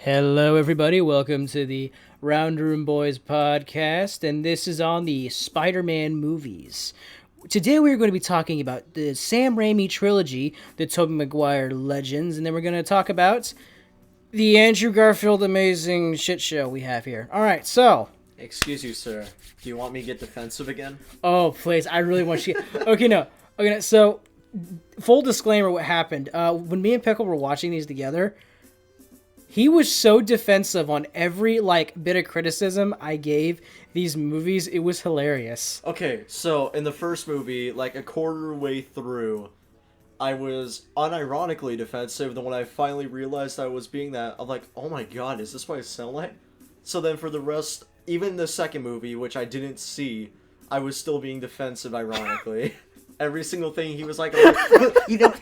Hello, everybody. Welcome to the Round Room Boys podcast, and this is on the Spider-Man movies. Today, we're going to be talking about the Sam Raimi trilogy, the Tobey Maguire legends, and then we're going to talk about the Andrew Garfield amazing shit show we have here. All right, so. Excuse you, sir. Do you want me to get defensive again? Oh, please! I really want you. Okay, no. Okay, so full disclaimer: what happened when me and Pickle were watching these together? He was so defensive on every, bit of criticism I gave these movies. It was hilarious. Okay, so in the first movie, a quarter way through, I was unironically defensive. Then when I finally realized I was being that, I'm like, oh my god, is this what I sound like? So then for the rest, even the second movie, which I didn't see, I was still being defensive ironically. Every single thing he was like, you know...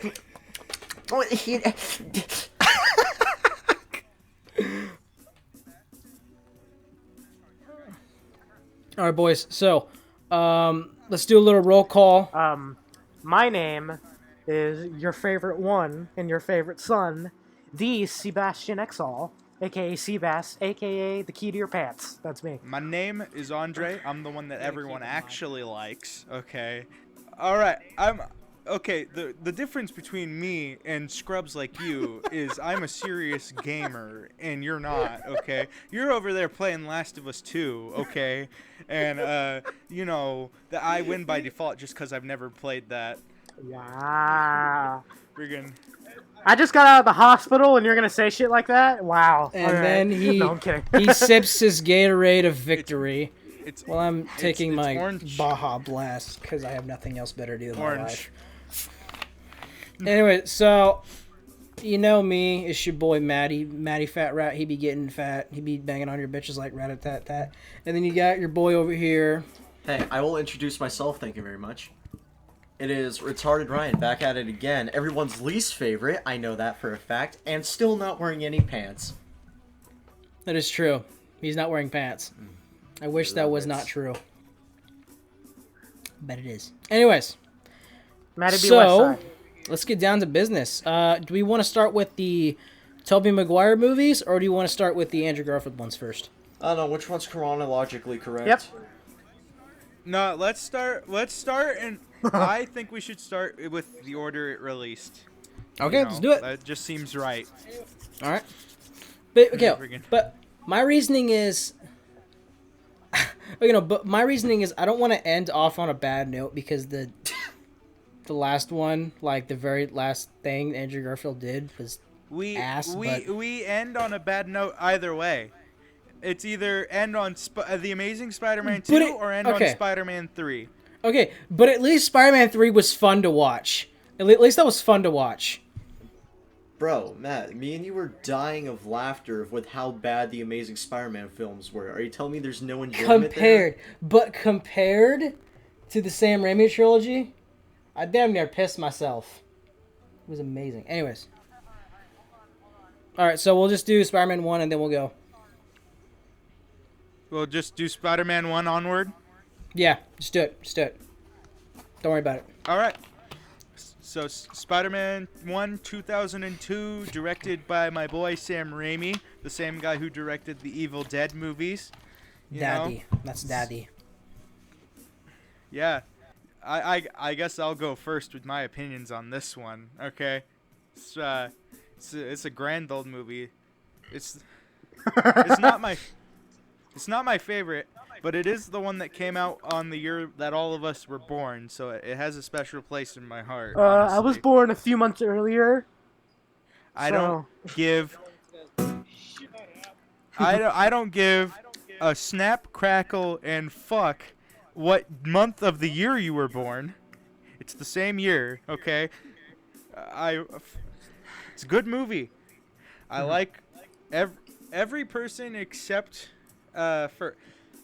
All right, boys. So, let's do a little roll call. My name is your favorite one and your favorite son, the Sebastian Exall, aka Seabass, aka the key to your pants. That's me. My name is Andre. I'm the one that everyone actually likes. Okay. All right. Okay. The difference between me and scrubs like you is I'm a serious gamer and you're not. Okay. You're over there playing Last of Us 2. Okay. And that I win by default just because I've never played that. Wow. Friggin'. I just got out of the hospital and you're gonna say shit like that? Wow. And then No, I'm kidding. he sips his Gatorade of victory. Well, I'm taking my orange. Baja Blast because I have nothing else better to do in my Orange. life. Anyway, so you know me, it's your boy Matty Fat Rat. He be getting fat. He be banging on your bitches like rat-a-tat-tat. And then you got your boy over here. Hey, I will introduce myself, thank you very much. It is Retarded Ryan, back at it again. Everyone's least favorite, I know that for a fact, and still not wearing any pants. That is true. He's not wearing pants. I wish that was not true. But it is. Anyways. Matty B. So, Westside. let's get down to business. Do we want to start with the Tobey Maguire movies, or do you want to start with the Andrew Garfield ones first? I don't know, which one's chronologically correct? Yep. No, let's start, and I think we should start with the order it released. Okay, let's do it. That just seems right. All right. But, okay, Friggin'. but my reasoning is... but my reasoning is I don't want to end off on a bad note because the last one, the very last thing Andrew Garfield did was We we end on a bad note either way. It's either end on The Amazing Spider-Man 2 or end on Spider-Man 3. Okay, but at least Spider-Man 3 was fun to watch. At least that was fun to watch. Bro, Matt, me and you were dying of laughter with how bad the Amazing Spider-Man films were. Are you telling me there's no enjoyment there? Compared to the Sam Raimi trilogy, I damn near pissed myself. It was amazing. Anyways. Alright, so we'll just do Spider-Man 1 and then we'll go. We'll just do Spider-Man 1 onward? Yeah, just do it. Don't worry about it. Alright. So, Spider-Man 1, 2002, directed by my boy Sam Raimi, the same guy who directed the Evil Dead movies. You Daddy. know? That's Daddy. Yeah. I guess I'll go first with my opinions on this one, okay? It's a grand old movie. It's not my favorite, but it is the one that came out on the year that all of us were born, so it has a special place in my heart. I was born a few months earlier. I don't give a snap, crackle, and fuck what month of the year you were born. It's the same year, okay? It's a good movie. I like every person except for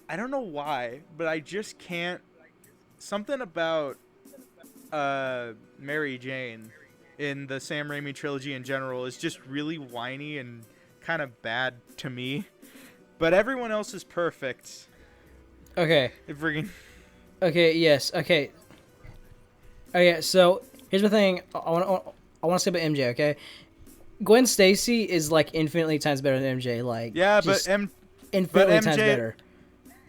I don't know why, but I just can't. Something about Mary Jane in the Sam Raimi trilogy in general is just really whiny and kind of bad to me. But everyone else is perfect. Okay. Okay, yes. Okay. Okay, so here's the thing I want to say about MJ, okay? Gwen Stacy is like infinitely times better than MJ. Like Yeah, just but infinitely times MJ better.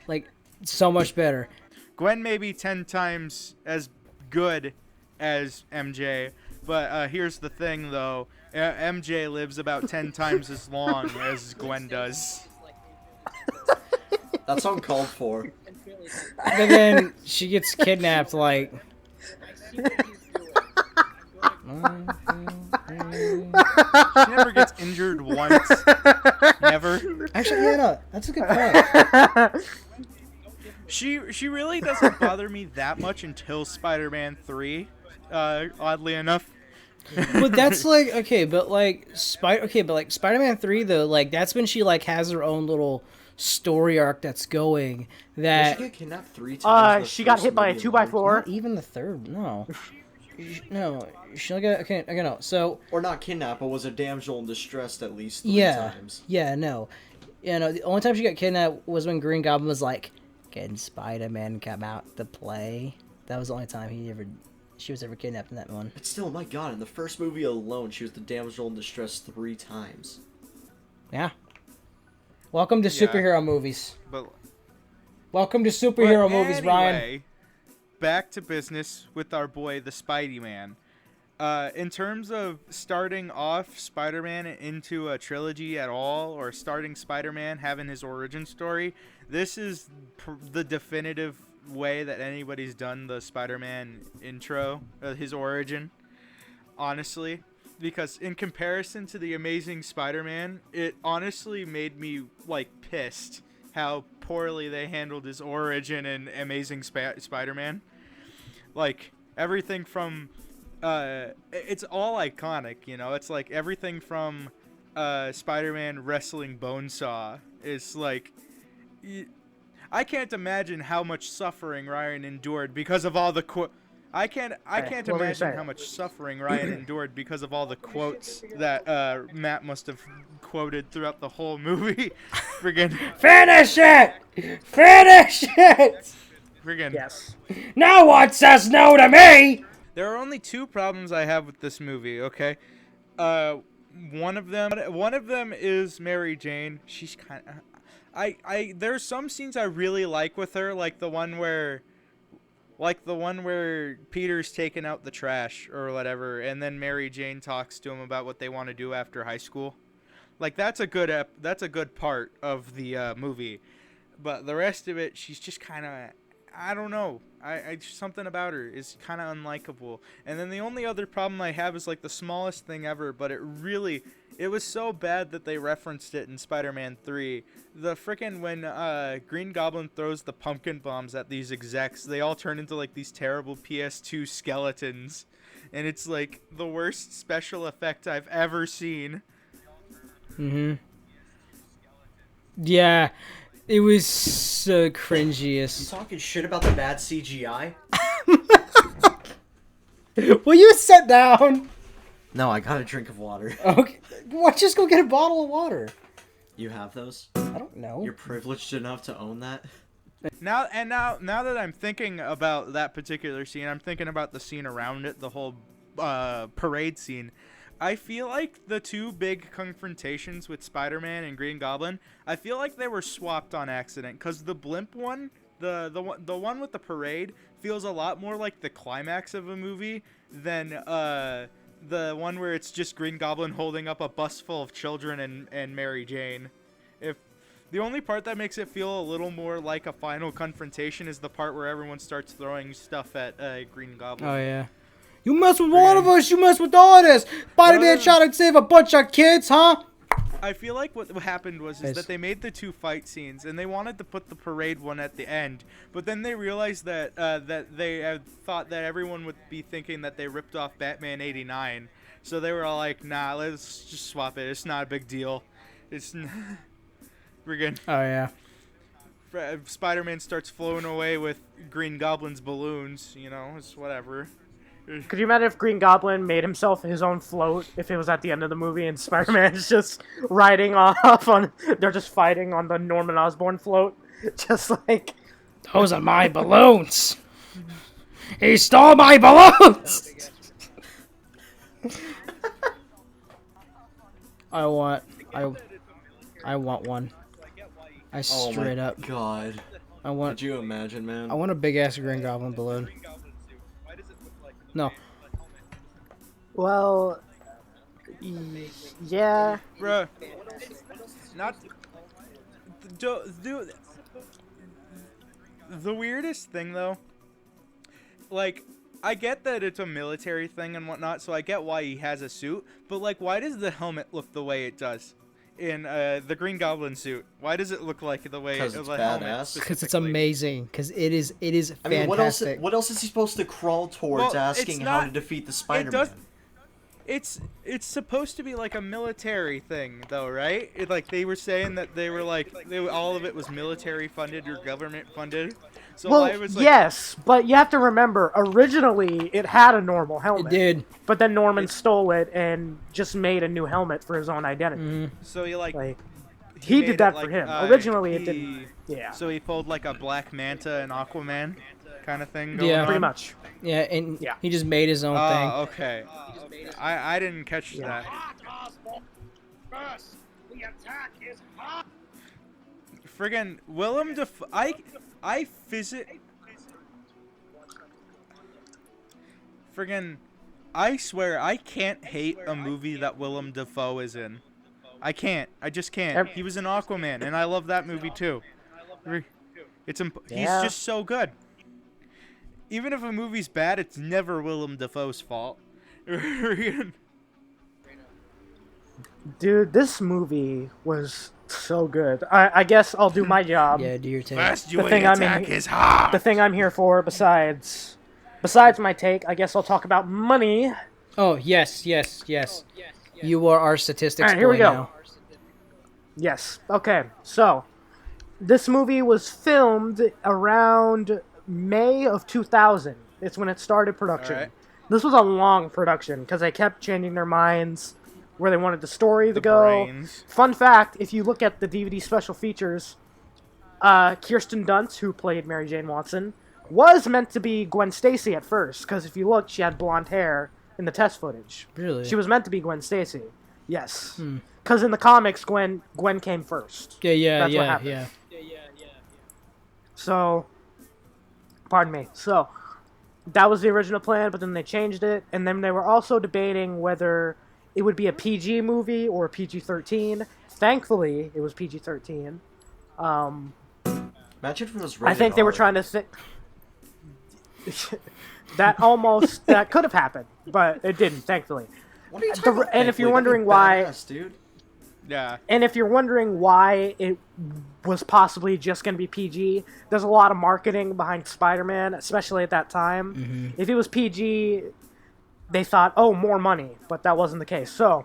Like so much better. Gwen may be 10 times as good as MJ, but here's the thing, though. MJ lives about 10 times as long as Gwen does. That's uncalled for. But then she gets kidnapped. Like. She never gets injured once. Never. Actually, yeah, no, that's a good point. She really doesn't bother me that much until Spider-Man 3, oddly enough. But that's like but Spider-Man 3 though, like that's when she like has her own little story arc that's going. Did she get kidnapped 3 times? in the She got first hit by a movie 2x4. Not even the third, no. No, she only got okay, no. So Or not kidnapped, but was a damsel in distress at least 3 yeah, times. yeah, no, the only time she got kidnapped was when Green Goblin was like, "Can Spider-Man come out to play?" That was the only time she was ever kidnapped in that one. But still, my god, in the first movie alone, she was the damsel in distress 3 times. Yeah. Welcome to superhero movies. But Welcome to superhero movies, Ryan. anyway, back to business with our boy, the Spidey-Man. In terms of starting off Spider-Man into a trilogy at all, or starting Spider-Man having his origin story, this is the definitive way that anybody's done the Spider-Man intro, his origin, honestly. Because in comparison to the Amazing Spider-Man, it honestly made me, like, pissed how poorly they handled his origin in Amazing Spider-Man. Like, everything from... it's all iconic, you know? It's like everything from Spider-Man wrestling Bonesaw is like... I can't imagine how much suffering Ryan endured because of all the I can't imagine how much suffering Ryan endured because of all the quotes that Matt must have quoted throughout the whole movie. Friggin' Finish it! Finish it! friggin' Yes. No one says no to me! There are only 2 problems I have with this movie, okay? One of them is Mary Jane. She's kind of... there's some scenes I really like with her, like the one where Peter's taking out the trash or whatever, and then Mary Jane talks to him about what they want to do after high school. Like, that's a good part of the movie. But the rest of it, she's just kind of... I don't know. Something about her is kind of unlikable. And then the only other problem I have is like the smallest thing ever, but it was so bad that they referenced it in Spider-Man 3. The frickin' when Green Goblin throws the pumpkin bombs at these execs, they all turn into like these terrible PS2 skeletons. And it's like the worst special effect I've ever seen. Mm-hmm. Yeah. It was so cringiest. You talking shit about the bad CGI? Will you sit down? No, I got a drink of water. Okay. Why just go get a bottle of water? You have those? I don't know. You're privileged enough to own that? Now that I'm thinking about that particular scene, I'm thinking about the scene around it, the whole parade scene. I feel like the 2 big confrontations with Spider-Man and Green Goblin, I feel like they were swapped on accident, because the blimp one, the one with the parade, feels a lot more like the climax of a movie than the one where it's just Green Goblin holding up a bus full of children and Mary Jane. If the only part that makes it feel a little more like a final confrontation is the part where everyone starts throwing stuff at Green Goblin. Oh, yeah. You mess with one of us, you mess with all of us. Spider-Man trying to save a bunch of kids, huh? I feel like what happened was that they made the 2 fight scenes, and they wanted to put the parade one at the end, but then they realized that they thought that everyone would be thinking that they ripped off Batman 89, so they were all like, nah, let's just swap it. It's not a big deal. It's... We're good. Oh, yeah. Spider-Man starts floating away with Green Goblin's balloons, you know, it's whatever. Could you imagine if Green Goblin made himself his own float if it was at the end of the movie and Spider-Man's just riding off on... They're just fighting on the Norman Osborn float. Just like... Those are my balloons. He stole my balloons. I want one. I Oh straight my up. god. I want. Could you imagine, man? I want a big ass Green Goblin balloon. No. Well, yeah. Bruh. Not. Do, the weirdest thing, though, like, I get that it's a military thing and whatnot, so I get why he has a suit, but, like, why does the helmet look the way it does in the Green Goblin suit? Why does it look like the way Because it's the helmet? badass. Because it's amazing. Because it is fantastic. I mean, what else is he supposed to crawl towards Well, asking it's how not- to defeat the It Spider-Man? does. It's supposed to be like a military thing, though, right? Like they were saying that they were like all of it was military funded or government funded. So Well, I was like, yes, but you have to remember, originally it had a normal It helmet. did. But then Norman stole it and just made a new helmet for his own identity. Mhm. so you like He made did it that like, for him. Originally, it didn't. he- Yeah, So he pulled like a Black Manta and Aquaman kind of thing going Yeah. on? pretty much. Yeah, and Yeah. he just made his own thing. Oh, okay. I didn't catch Yeah. that. Friggin' Willem Dafoe. I visit. Friggin', I swear I can't hate a movie that Willem Dafoe is in. I can't. I just can't. He was in Aquaman, and I love that movie too. He's Yeah. just so good. Even if a movie's bad, it's never Willem Dafoe's fault. Dude, this movie was so good. I guess I'll do my job. Yeah, do your take. Fast The thing I'm in- is hot. The thing I'm here for, besides my take, I guess I'll talk about money. Oh, yes. You are our statistics All right, here we boy go. now. Yes. Okay. So, this movie was filmed around May of 2000. It's when it started production. Alright. This was a long production because they kept changing their minds where they wanted the story to The go. brains. Fun fact, if you look at the DVD special features, Kirsten Dunst, who played Mary Jane Watson, was meant to be Gwen Stacy at first, because if you look, she had blonde hair in the test footage. Really? She was meant to be Gwen Stacy. Yes. Because in the comics, Gwen came first. Yeah, That's what happened. So, pardon me. So, that was the original plan, but then they changed it, and then they were also debating whether it would be a PG movie or a PG-13. Thankfully, it was PG-13. Imagine if it was I think they were trying to think that could have happened, but it didn't. Thankfully, What are you talking about? and if you're Thankfully, wondering that'd be why, badass, dude. Yeah. and if you're wondering why it was possibly just going to be PG, there's a lot of marketing behind Spider-Man, especially at that time. If it was PG, they thought, oh, more money, but that wasn't the case. So,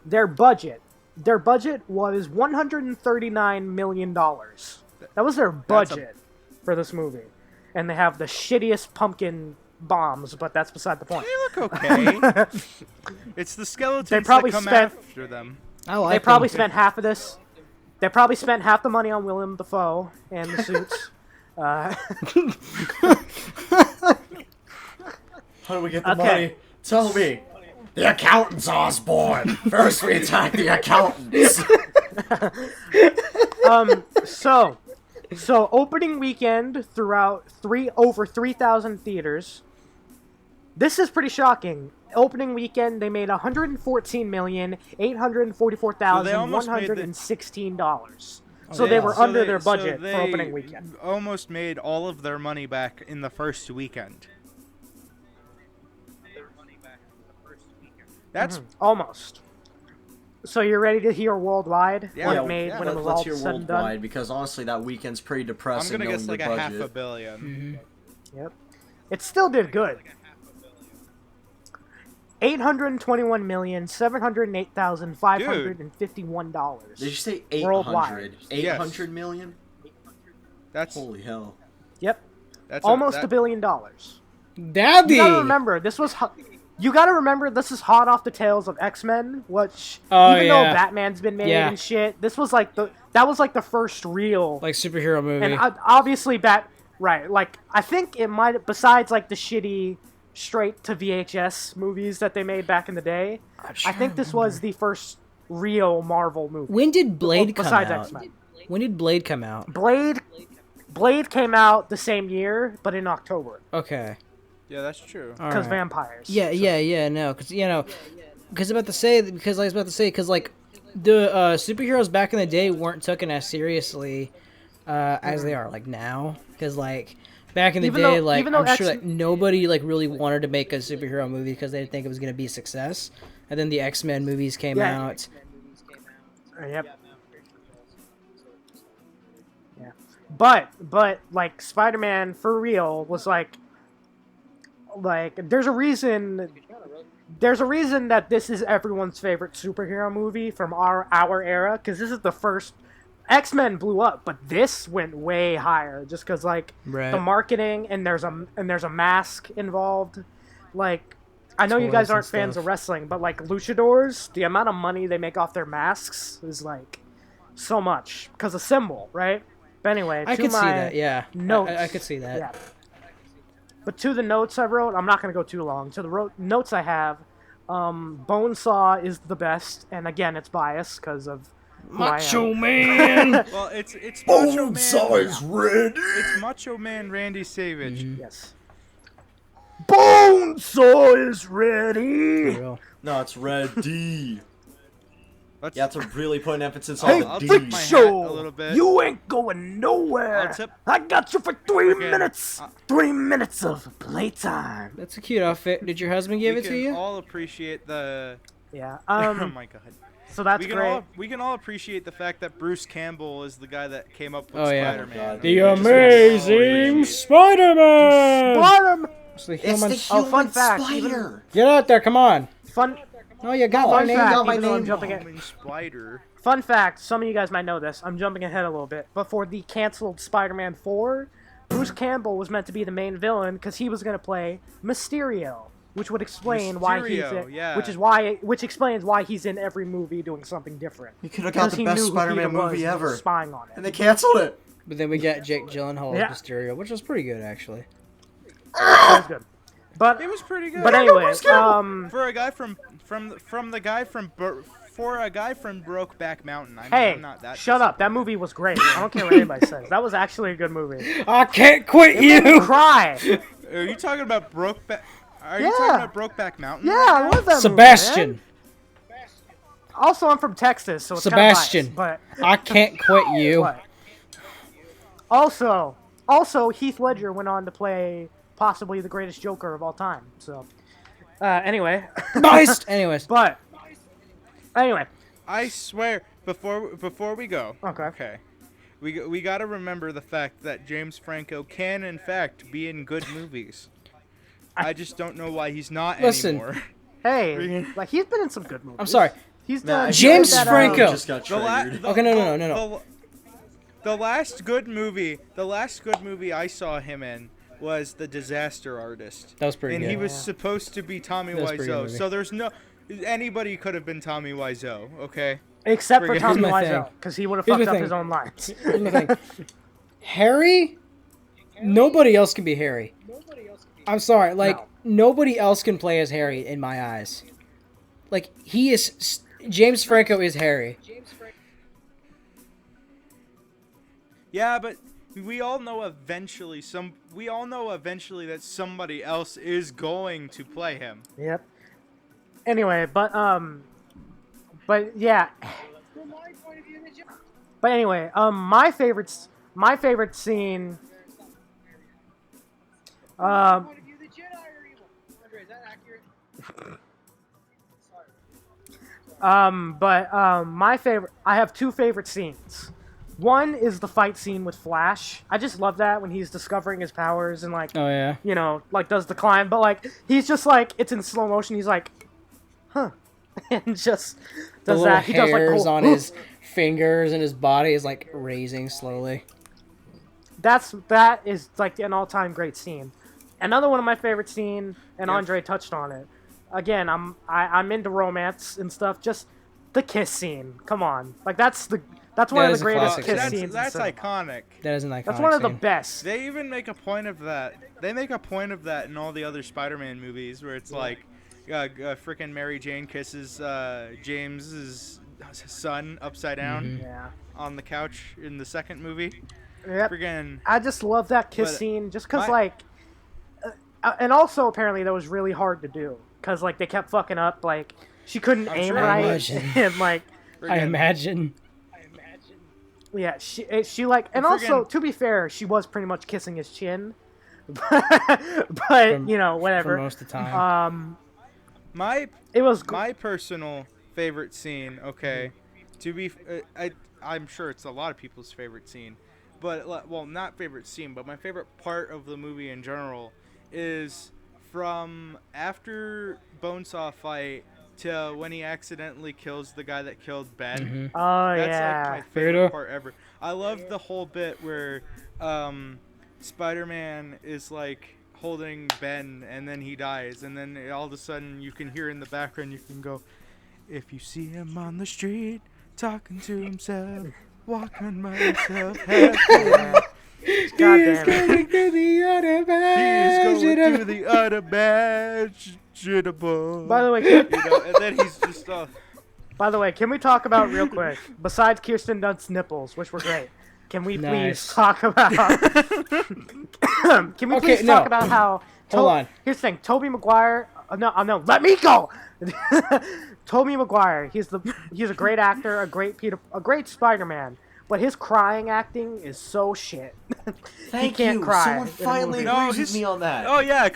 their budget was $139 million. That was their budget for this movie. And they have the shittiest pumpkin bombs, but that's beside the point. They look okay. It's the skeletons probably that come spent- after them. I like They probably them. spent half of this. They probably spent half the money on Willem Dafoe and the suits. How do we get the Okay. money? Tell me. The accountants, Osborn. First we attack the accountants. So opening weekend throughout over 3,000 theaters. This is pretty shocking. Opening weekend, they made $114,844,116. So they were under their budget for opening weekend. Almost made all of their money back in the first weekend. That's Almost. So you're ready to hear worldwide Yeah. what Yeah, it made when it was Let's all hear said and done? worldwide, because honestly, that weekend's pretty I'm depressing. gonna guess knowing like the a half budget. a billion. Yep. It still did good. $821,708,551. Did you say Worldwide. 800? 800 million? That's Holy hell. Yep. that's Almost that- $1 billion. Daddy. You gotta remember, this is hot off the tails of X-Men, which Oh, even though yeah. Batman's been made Yeah. and shit, that was like the first real Like superhero movie. and obviously like I think it might, besides like the shitty straight to VHS movies that they made back in the day, I think this was the first real Marvel movie. When did Blade come besides out? X-Men. When did Blade come out? Blade came out the same year, but in October. Okay. Yeah, that's true. All Because right. vampires. Yeah, no, because because I was about to say, because like the superheroes back in the day weren't taken as seriously as they are like now. Because like back in the Even day, though- like even though I'm sure X- that nobody like really wanted to make a superhero movie because they didn't think it was gonna be a success. And then the X-Men movies came Yeah. out. Yep. Yeah. But like Spider-Man for real was like there's a reason that this is everyone's favorite superhero movie from our era, because this is the first. X-Men blew up, but this went way higher just because like Right. the marketing and there's a mask involved. Like I know you Toys guys and aren't fans stuff. of wrestling, but like luchadors, the amount of money they make off their masks is like so much because of symbol, right? But anyway, I to could see my that. Yeah. notes. I could see that. Yeah. But to the notes I wrote, I'm not going to go too long. To the notes I have, Bonesaw is the best, and again, it's biased because of who I am. Macho Man. Well, it's Macho Man. Bonesaw ready. It's Macho Man Randy Savage. Yes. Bonesaw is ready. For real. No, it's ready. Let's, You have to really put an emphasis Hey, on the I'll D. take Freak my hat Show, a little bit. you ain't going nowhere. I'll tip- I got you for 3 Okay, minutes. 3 minutes of playtime. That's a cute outfit. Did your husband give we it to can you? all appreciate the. Yeah. Oh my god. So that's great. We can all appreciate the fact that Bruce Campbell is the guy that came up with Oh, yeah. Spider-Man. God. The Just Amazing Spider-Man. Bottom. It's the It's human. the human fun fact, spider. Get out there! Come on. Fun. Oh, you got my Fun name. fact. got my Even though I'm name. jumping in. Human Spider. Fun fact, some of you guys might know this. I'm jumping ahead a little bit. But for the canceled Spider-Man 4, Bruce Campbell was meant to be the main villain because he was going to play Mysterio, which would explain why he's Mysterio, in, yeah. which explains why he's in every movie doing something different. You could have got Because the he best knew who Spider-Man Peter was movie and was ever, spying on it. and they canceled it. But then we got Jake Gyllenhaal Yeah. as Mysterio, which was pretty good actually. That was good. But It was pretty good. but anyway, for a guy from Brokeback Mountain. hey, I'm not that. shut up. That movie was great. I don't care what anybody says. That was actually a good movie. I can't quit It made me you. cry. Are you talking about Brokeback? Are Yeah. you talking about Brokeback Mountain? Yeah, right I now? love that Sebastian. movie, man. Also, I'm from Texas, so it's Sebastian. Kind of biased, I can't quit you. but also, Heath Ledger went on to play possibly the greatest Joker of all time. So, anyway, Beist. Anyways, but anyway, I swear, before we go. Okay. Okay. We got to remember the fact that James Franco can in fact be in good movies. I just don't know why he's not Listen. anymore. hey, like he's been in some good movies. I'm sorry. He's Nah, done I James he did that, Franco. Just got The la- triggered. the- Okay, no. The last good movie I saw him in was The Disaster Artist. That was pretty And good. he was Yeah. supposed to be Tommy That was a pretty good Wiseau. movie. So there's no anybody could have been Tommy Wiseau, okay? except for Here's Tommy my Wiseau, thing. because he would have Here's fucked my up thing. his own lines. Here's the thing. Harry? Nobody else can be Harry. I'm sorry. Like, No. nobody else can play as Harry in my eyes. Like, he is... James Franco is Harry. Yeah, but we all know eventually that somebody else is going to play him. Yep. Anyway, but yeah. But anyway, my favorite scene. My favorite. I have two favorite scenes. One is the fight scene with Flash. I just love that when he's discovering his powers and like, Oh, yeah. you know, like does the climb, but like he's just like it's in slow motion. He's like, huh, and just The does little that. He does like the hairs whole, on his fingers and his body is, like, raising slowly. That is like an all-time great scene. Another one of my favorite scene, and Yeah. Andre touched on it. Again, I'm into romance and stuff. Just the kiss scene. Come on, like that's one That of the is a greatest classic kiss scene. scenes. in That's cinema. iconic. That is an iconic That's one of the scene. best. They even make a point of that. They make a point of that in all the other Spider-Man movies, where it's like, frickin' Mary Jane kisses James's son upside down Yeah. on the couch in the second movie. Yep. Friggin' I just love that kiss But scene, just because, my- like, and also apparently that was really hard to do, because like they kept fucking up, like she couldn't I'm aim sure. right, Imagine. and like I imagine. yeah, she like, and also to be fair, she was pretty much kissing his chin, but you know, whatever. For most of the time. My It was my personal favorite scene. Okay, to be I'm sure it's a lot of people's favorite scene, but well, not favorite scene, but my favorite part of the movie in general is from after Bonesaw fight to when he accidentally kills the guy that killed Ben. oh That's yeah. like my favorite part ever. I love the whole bit where Spider-Man is like holding Ben and then he dies, and then all of a sudden you can hear in the background, you can go, if you see him on the street talking to himself, walking by himself, God damn it. to the other he is going to the unimaginable. By the way, And then he's just can we talk about real quick? Besides Kirsten Dunst's nipples, which were great, can we Nice. please talk about? Can we please talk about how? Hold on. Here's the thing: Tobey Maguire. No, let me go. Tobey Maguire. He's a great actor, a great Spider-Man. But his crying acting is so shit. Thank he can't you. cry. Someone in a finally movie. agrees with me on that. oh yeah,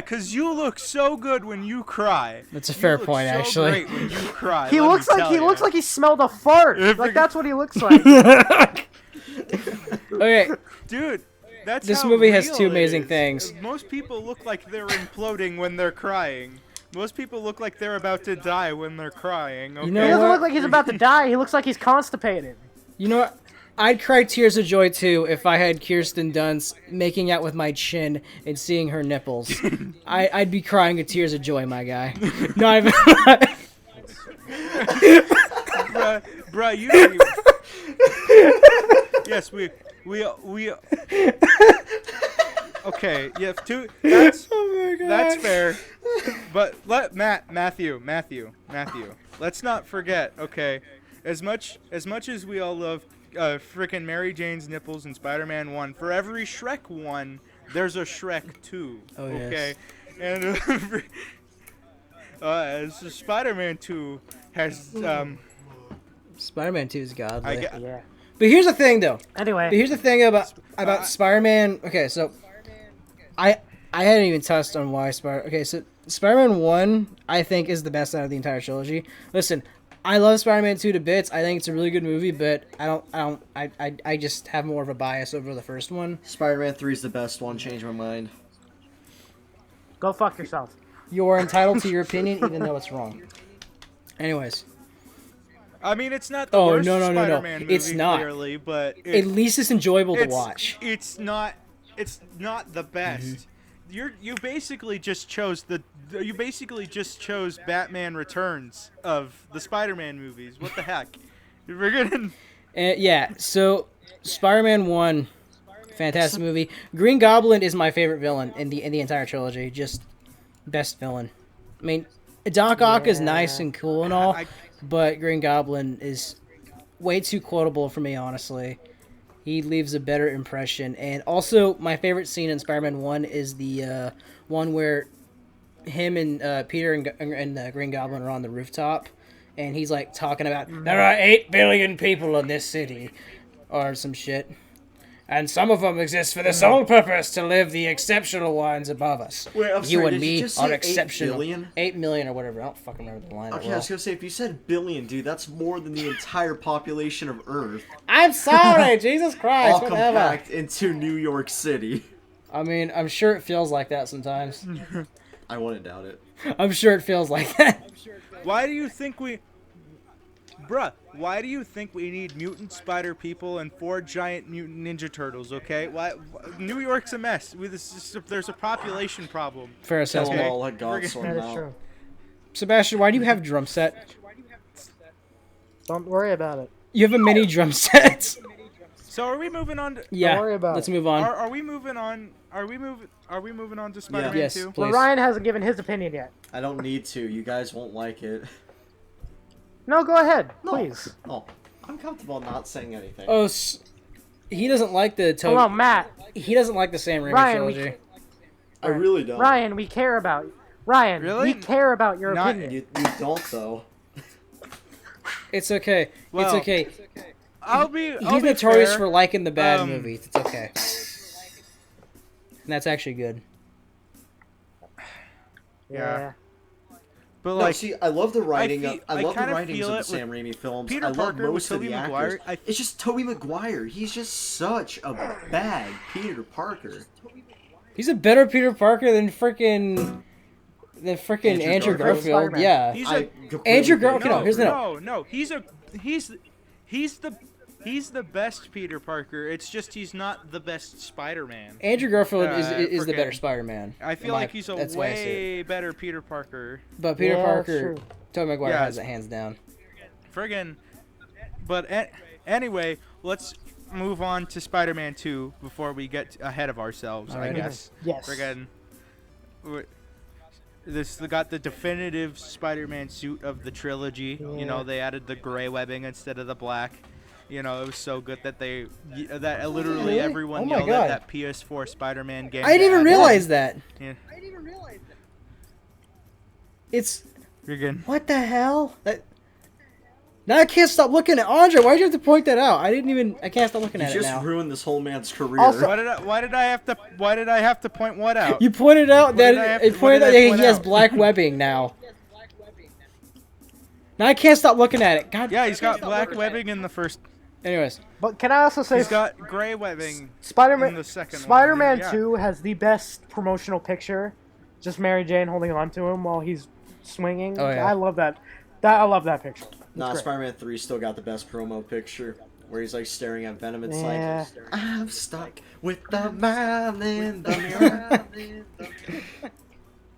cause you look so good when you cry. That's a fair You look point, so actually. Great when you cry. He let looks me like tell he ya. looks like he smelled a fart. If Like you- that's what he looks like. Okay, Dude, that's This how movie has real two it amazing is. things. Most people look like they're imploding when they're crying. Most people look like they're about to die when they're crying. Okay? You He know doesn't what? look like he's about to die. He looks like he's constipated. you know what? I'd cry tears of joy too if I had Kirsten Dunst making out with my chin and seeing her nipples. I'd be crying of tears of joy, my guy. No, I've. bruh, you know Yes, we. Okay, yeah, that's that's fair. But Matthew. Let's not forget, okay? As much as we all love frickin' Mary Jane's nipples in Spider-Man 1, for every Shrek 1, there's a Shrek 2. Oh, yes. Okay? And as Spider-Man 2 has Spider-Man 2 is godly. Yeah. But here's the thing, though. Anyway. But here's the thing about Spider-Man. Okay, so I hadn't even touched on why so Spider-Man 1 I think is the best out of the entire trilogy. Listen, I love Spider-Man 2 to bits. I think it's a really good movie, but I just have more of a bias over the first one. Spider-Man 3 is the best one. Change my mind. Go fuck yourself. You're entitled to your opinion, even though it's wrong. Anyways, I mean, it's not the Oh, worst no. Spider-Man movie, It's not. clearly, but at least it's enjoyable to watch. It's not the best. You basically just chose Batman Returns of the Spider-Man movies. What the heck? We're gonna Yeah, so Spider-Man 1, fantastic movie. Green Goblin is my favorite villain in the entire trilogy. Just best villain. I mean, Doc Ock is nice and cool and all, but Green Goblin is way too quotable for me, honestly. He leaves a better impression. And also, my favorite scene in Spider-Man 1 is the one where him and Peter and Green Goblin are on the rooftop, and he's like talking about, there are 8 billion people in this city, or some shit. And some of them exist for the sole purpose to live the exceptional ones above us. Wait, I'm You sorry, and did you me just say are 8 exceptional. billion? 8 million or whatever. I don't fucking remember the line. Okay, well. I was gonna say, if you said billion, dude, that's more than the entire population of Earth. I'm sorry, Jesus Christ, All whatever. compact into New York City. I mean, I'm sure it feels like that sometimes. I wouldn't doubt it. I'm sure it feels like that. Why do you think we need mutant spider people and 4 giant mutant ninja turtles, okay? Why New York's a mess. There's a population problem. Fair Tell them assessment. all, let God sort That them is out. true. Sebastian, why do you have drum set? Don't worry about it. You have a mini drum set. So are we moving on to Yeah, Don't worry about let's it. move on. Are we moving on? Are we moving on to Spider-Man Yes, 2? please. Well, Ryan hasn't given his opinion yet. I don't need to. You guys won't like it. No, go ahead, No. please. Oh, I'm comfortable not saying anything. Oh, he doesn't like the Hold on, Matt. He doesn't like the Sam Raimi Ryan, trilogy. I really don't. Ryan, we care about you. Ryan, Really? we care about your Not- opinion. You don't though. It's okay. Well, it's okay. I'll be Notorious fair. for liking the bad Um, movies. It's okay. And that's actually good. Yeah. But No, like, see, I love the writing. I love the kinda writings feel of the it Sam Raimi films. Peter I love Parker with most of Tobey the Maguire, actors. It's just Tobey Maguire. He's just such a bad Peter Parker. He's a better Peter Parker than freaking Andrew Andrew Garfield. Garfield. Spider-Man. Yeah. he's I a completely Andrew agree. Garfield. no, here's the- no. He's the best Peter Parker. It's just he's not the best Spider-Man. Andrew Garfield is the better freaking- Spider-Man. I feel like he's a that's why I see it. way better Peter Parker. But Peter Yeah, Parker, true. Tobey Maguire Yeah. has it hands down. Friggin'. But anyway, let's move on to Spider-Man 2 before we get ahead of ourselves, I Alrighty. guess. Yes. Friggin'. This got the definitive Spider-Man suit of the trilogy. You know, Yeah. they added the gray webbing instead of the black. You know, it was so good that that literally Really? everyone Oh my yelled God. at that PS4 Spider-Man game. I didn't even that realize that. Yeah. It's Friggin'. what the hell? Now I can't stop looking at Andre. Why'd you have to point that out? I can't stop looking You at it just now. ruined this whole man's career. Also- Why did I have to point what out? You pointed out What did I that have to- it pointed what out did I that point he has out? black webbing now. Now I can't stop looking at it. God. Yeah, he's got black webbing in the first. Anyways, But can I also say He's got gray webbing in Spider-Man the second one. Spider-Man Yeah. 2 has the best promotional picture. Just Mary Jane holding on to him while he's swinging. Oh, yeah. I love that. I love that picture. Nah, great. Spider-Man 3 still got the best promo picture, where he's like staring at Venom. It's Yeah. like, I'm stuck with the man in the mirror.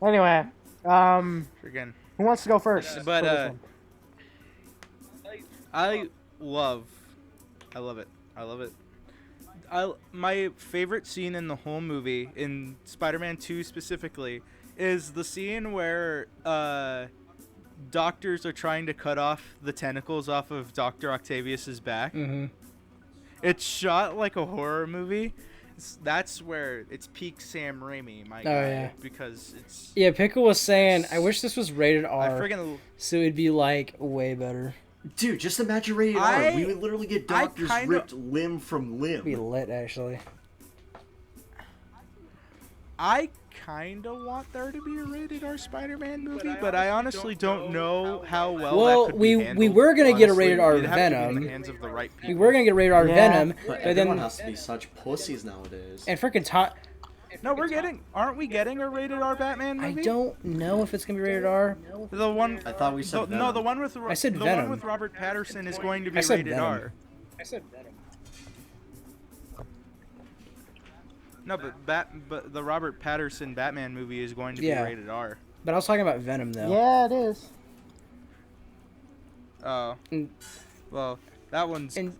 Anyway, Friggin'. who wants to go first? But, for this one? I love it. My favorite scene in the whole movie, in Spider-Man 2 specifically, is the scene where doctors are trying to cut off the tentacles off of Dr. Octavius's back. mm-hmm. It's shot like a horror movie. That's where it's peak Sam Raimi, my guy, yeah. because it's Yeah, Pickle was saying, I wish this was rated I R, friggin' so it'd be like way better. Dude, just imagine rated R. I- We would literally get I doctors kinda- ripped limb from It'd be limb. lit actually. I kind of want there to be a rated R Spider-Man movie, but I honestly don't know how well. Well, that could we be handled, were gonna get a honestly. rated R It'd have to be in Venom. the hands of the right We people. were gonna get rated R Yeah. Venom, But but everyone then has to be such pussies nowadays. and freaking Todd. No, aren't we getting a rated R Batman I movie? don't know if it's gonna be rated R. The one. I thought we said No, Venom. the one with I said the Venom. one with Robert Patterson is going to be I said rated Venom. R. No, but the Robert Patterson Batman movie is going to Yeah. be rated R. But I was talking about Venom though. Yeah, it is. Oh. And- Well, that one's And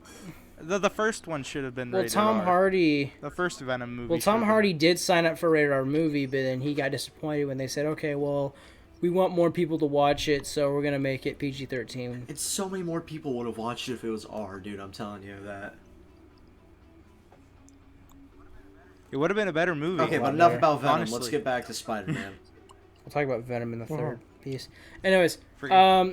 the first one should have been well, rated Tom R. Hardy. The first Venom movie. Well, should Tom have Hardy did sign up for a rated R movie, but then he got disappointed when they said, "Okay, well, we want more people to watch it, so we're gonna make it PG-13." And so many more people would have watched it if it was R, dude. I'm telling you that. It would have been a better movie. Okay, lot but enough better. about Venom. Let's Honestly. get back to Spider-Man. We'll talk about Venom in the Uh-huh. third piece. Anyways,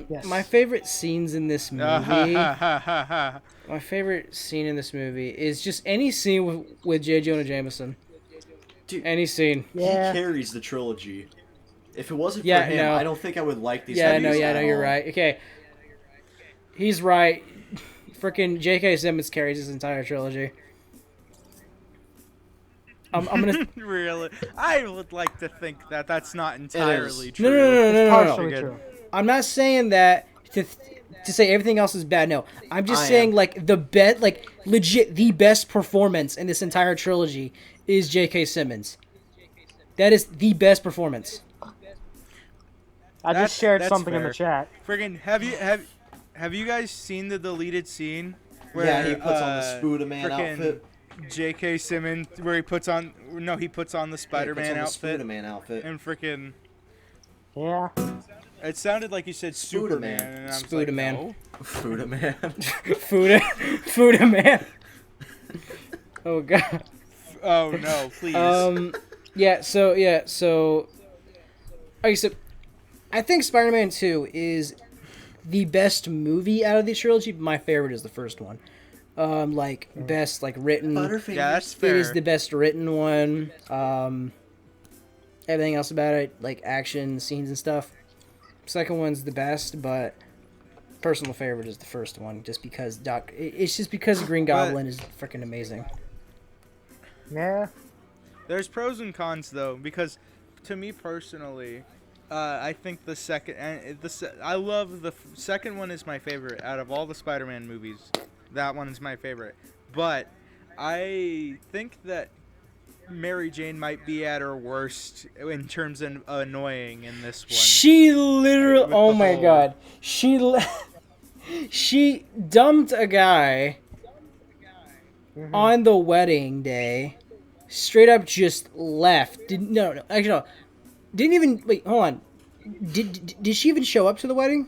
Yes. my favorite scenes in this movie. yeah, My favorite scene in this movie is just any scene with J. Jonah Jameson. Dude, Any scene. Yeah. he carries the trilogy. If it wasn't Yeah, for him, no. I don't think I would like these Yeah, movies no, at you're all. right. Okay, he's right. Freaking J.K. Simmons carries this entire trilogy. I'm gonna. really. I would like to think that that's not entirely is. true. No. Partially Good. true. I'm not saying that to say everything else is bad. No, I'm just I saying am. like legit the best performance in this entire trilogy is J.K. Simmons. That is the best performance. I That's- just shared that's something in fair. the chat. Friggin' have you guys seen the deleted scene where Yeah, he puts on the Spooderman frickin' outfit. J.K. Simmons, where he puts on the Spider-Man he puts on outfit the Spooderman outfit. and frickin' Yeah. It sounded like you said Superman, Man. and I was Spooderman. like, no. Fuda man. Fuda man. Oh god. Oh no, please. Yeah. So okay. So I think Spider-Man 2 is the best movie out of the trilogy. My favorite is the first one. Best written. Butterfingers. Yeah, that's It fair. is the best written one. Everything else about it, like action scenes and stuff. Second one's the best, but personal favorite is the first one, just because It's just because Green Goblin is freaking amazing. Yeah. There's pros and cons though, because to me personally, I think the second I love the second one is my favorite out of all the Spider-Man movies. That one is my favorite, but I think that Mary Jane might be at her worst in terms of annoying in this one. She literally, With oh the my whole- god, she dumped a guy on the wedding day, straight up just left. No, actually no, didn't even wait. Hold on, did she even show up to the wedding?